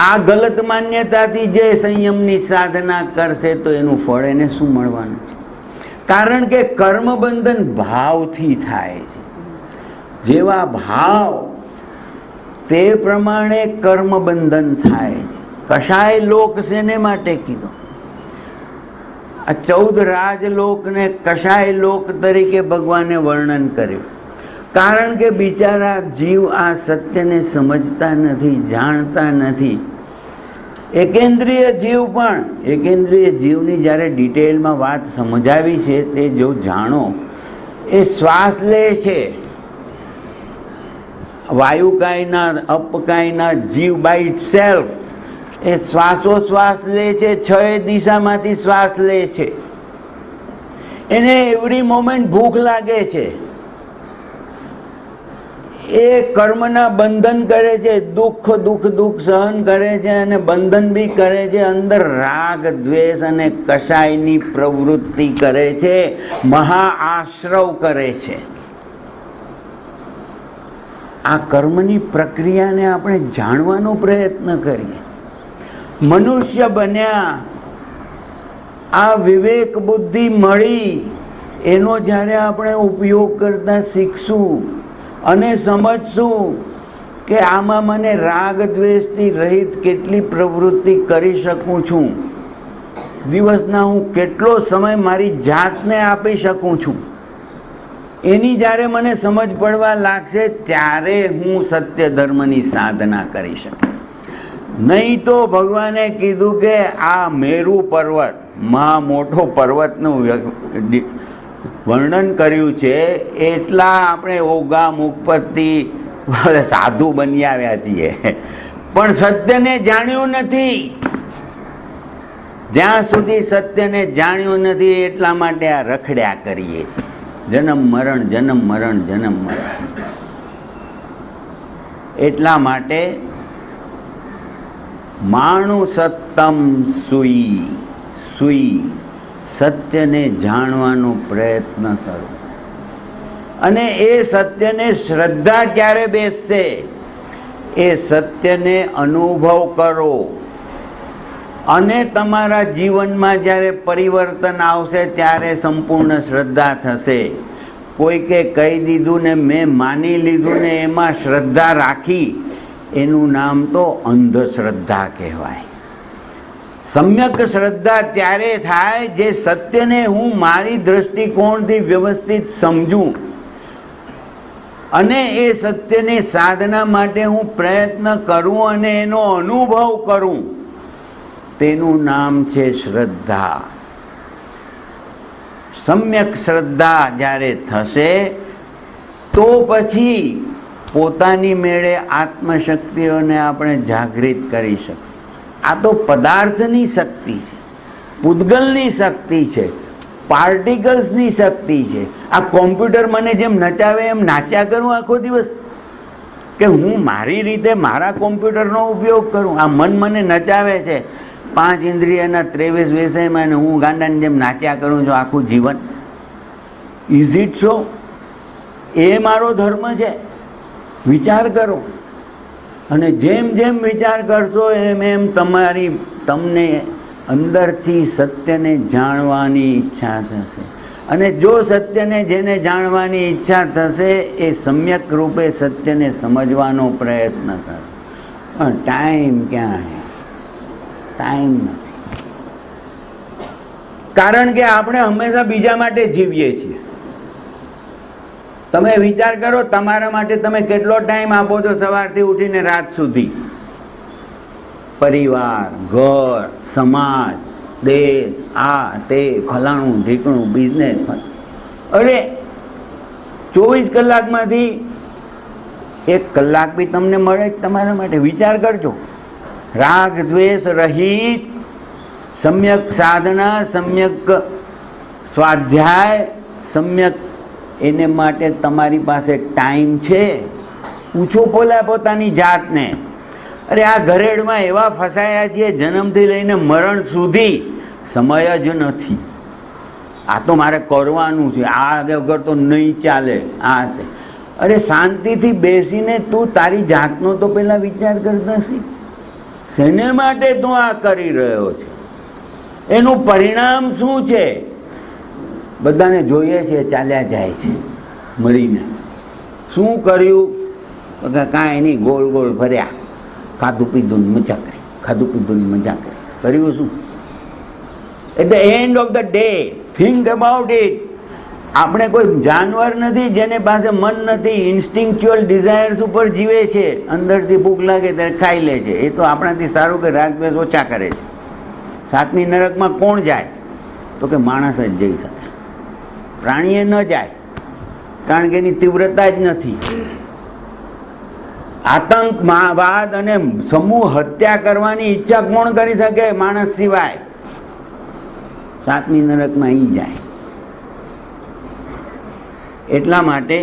આ ગલત માન્યતાથી જે સંયમની સાધના કરશે તો એનું ફળ એને શું મળવાનું છે? કારણ કે કર્મબંધન ભાવથી થાય છે. જેવા ભાવ તે પ્રમાણે કર્મબંધન થાય છે. કશાય લોક શેને માટે કીધો? આ 14 રાજલોકને કશાય લોક તરીકે ભગવાને વર્ણન કર્યું. કારણ કે બિચારા જીવ આ સત્યને સમજતા નથી, જાણતા નથી. એકેન્દ્રિય જીવ પણ, એકેન્દ્રિય જીવની જ્યારે ડિટેલમાં વાત સમજાવી છે તે જો જાણો, એ શ્વાસ લે છે, વાયુકાયના અપકાયના જીવ બાય ઇટ સેલ્ફ એ શ્વાસોશ્વાસ લે છે, 6 દિશામાંથી શ્વાસ લે છે. એને એવરી મોમેન્ટ ભૂખ લાગે છે. એ કર્મના બંધન કરે છે, દુઃખ સહન કરે છે અને બંધન બી કરે છે. અંદર રાગ દ્વેષ અને કશાયની પ્રવૃત્તિ કરે છે, મહાઆશ્રવ કરે છે. આ કર્મની પ્રક્રિયાને આપણે જાણવાનો પ્રયત્ન કરીએ. મનુષ્ય બન્યા, આ વિવેક બુદ્ધિ મળી, એનો જ્યારે આપણે ઉપયોગ કરતા શીખશું અને સમજશું કે આમાં મને રાગ દ્વેષથી રહિત કેટલી પ્રવૃત્તિ કરી શકું છું, દિવસના હું કેટલો સમય મારી જાતને આપી શકું છું, એની જ્યારે મને સમજ પડવા લાગશે ત્યારે હું સત્ય ધર્મની સાધના કરી શકીશ. નહીં તો ભગવાને કીધું કે આ મેરુ પર્વત, મહા મોટો પર્વતનું વર્ણન કર્યું છે, એટલા આપણે ઓગા મુખપતિ સાધુ બની આવ્યા છીએ, પણ સત્યને જાણ્યું નથી. જ્યાં સુધી સત્યને જાણ્યું નથી એટલા માટે આ રખડ્યા કરીએ છીએ. જન્મ મરણ, જન્મ મરણ, જન્મ મરણ. એટલા માટે માણું સત્તમ સુઈ સુઈ, સત્યને જાણવાનો પ્રયત્ન કરો. અને એ સત્યને શ્રદ્ધા ક્યારે બેસશે? એ સત્યને અનુભવ કરો. અને તમારા જીવનમાં જ્યારે પરિવર્તન આવશે ત્યારે સંપૂર્ણ શ્રદ્ધા થશે. કોઈકે કહી દીધું ને મેં માની લીધું ને એમાં શ્રદ્ધા રાખી, એનું નામ તો અંધશ્રદ્ધા કહેવાય. સમ્યક શ્રદ્ધા ત્યારે થાય જે સત્યને હું મારી દ્રષ્ટિકોણથી વ્યવસ્થિત સમજું અને એ સત્યની સાધના માટે હું પ્રયત્ન કરું અને એનો અનુભવ કરું. તેનું નામ છે શ્રદ્ધા. સમ્યક શ્રદ્ધા જ્યારે થશે તો પછી પોતાની મેળે આત્મશક્તિઓને આપણે જાગૃત કરી શકીએ. આ તો પદાર્થની શક્તિ છે, પૂતગલની શક્તિ છે, પાર્ટિકલ્સની શક્તિ છે. આ કોમ્પ્યુટર મને જેમ નચાવે એમ નાચ્યા કરું આખો દિવસ, કે હું મારી રીતે મારા કોમ્પ્યુટરનો ઉપયોગ કરું. આ મન મને નચાવે છે 5 ઇન્દ્રિયના 23 વિષયમાં, અને હું ગાંડાની જેમ નાચ્યા કરું છું આખું જીવન. Is it so? એ મારો ધર્મ છે? વિચાર કરો. અને જેમ જેમ વિચાર કરશો એમ એમ તમને અંદરથી સત્યને જાણવાની ઈચ્છા થશે. અને જો સત્યને જેને જાણવાની ઈચ્છા થશે એ સમ્યક રૂપે સત્યને સમજવાનો પ્રયત્ન કરે. પણ ટાઈમ ક્યાં છે? ટાઈમ નથી. કારણ કે આપણે હંમેશા બીજા માટે જીવીએ છીએ. તમે વિચાર કરો, તમારા માટે તમે કેટલો ટાઈમ આપો છો સવારથી ઉઠીને રાત સુધી? પરિવાર, ઘર, સમાજ, દેશ, આ તે ફલાણું ઢીકણું, બિઝનેસ. અરે 24 કલાકમાંથી 1 કલાક બી તમને મળે જ તમારા માટે? વિચાર કરજો. રાગ દ્વેષ રહિત સમ્યક સાધના, સમ્યક સ્વાધ્યાય, સમ્યક એને માટે તમારી પાસે ટાઈમ છે? પૂછો પોતાની જાતને. અરે આ ઘરેડમાં એવા ફસાયા છીએ જન્મથી લઈને મરણ સુધી, સમય જ નથી. આ તો મારે કરવાનું છે, આ વગર તો નહીં ચાલે. આ અરે શાંતિથી બેસીને તું તારી જાતનો તો પહેલાં વિચાર કરતા શીખ. શેને માટે તું આ કરી રહ્યો છે? એનું પરિણામ શું છે? બધાને જોઈએ છે, ચાલ્યા જાય છે મળીને. શું કર્યું? કાંઈ નહીં, ગોળ ગોળ ફર્યા, ખાધું પીધું મજા કરી, ખાધું પીધું મજા કરી. કર્યું શું? At the end of the day think about it. આપણે કોઈ જાનવર નથી જેને પાસે મન નથી, ઇન્સ્ટિંક્ચ્યુઅલ ડિઝાયર્સ ઉપર જીવે છે. અંદરથી ભૂખ લાગે ત્યારે ખાઈ લે છે. એ તો આપણાથી સારું કે રાગ દ્વેષ ઓછા કરે છે. 7મી નરકમાં કોણ જાય? તો કે માણસ જ જઈ શકે. પ્રાણીએ ન જાય, કારણ કે એની તીવ્રતા જ નથી. આતંકવાદ અને સમૂહ હત્યા કરવાની ઈચ્છા કોણ કરી શકે? માણસ સિવાય. 7મી નરકમાં ઈ જાય. એટલા માટે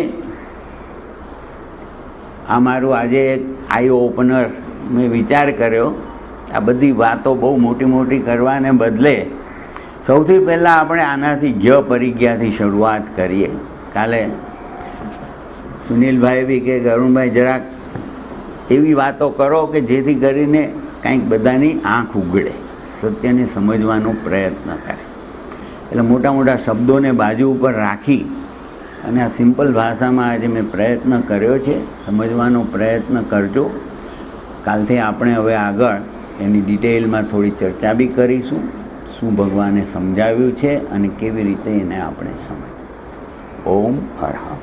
આ મારું આજે એક આઈ ઓપનર મેં વિચાર કર્યો. આ બધી વાતો બહુ મોટી મોટી કરવાને બદલે સૌથી પહેલાં આપણે આનાથી પરિજ્ઞાથી શરૂઆત કરીએ. કાલે સુનિલભાઈ બી કે અરુણભાઈ જરાક એવી વાતો કરો કે જેથી કરીને કંઈક બધાની આંખ ઉઘડે, સત્યને સમજવાનો પ્રયત્ન કરે. એટલે મોટા મોટા શબ્દોને બાજુ ઉપર રાખી અને આ સિમ્પલ ભાષામાં આજે મેં પ્રયત્ન કર્યો છે. સમજવાનો પ્રયત્ન કરજો. કાલથી આપણે હવે આગળ એની ડિટેલમાં થોડી ચર્ચા બી કરીશું. શું ભગવાને સમજાવ્યું છે અને કેવી રીતે એને આપણે સમજ. ઓમ અરહમ.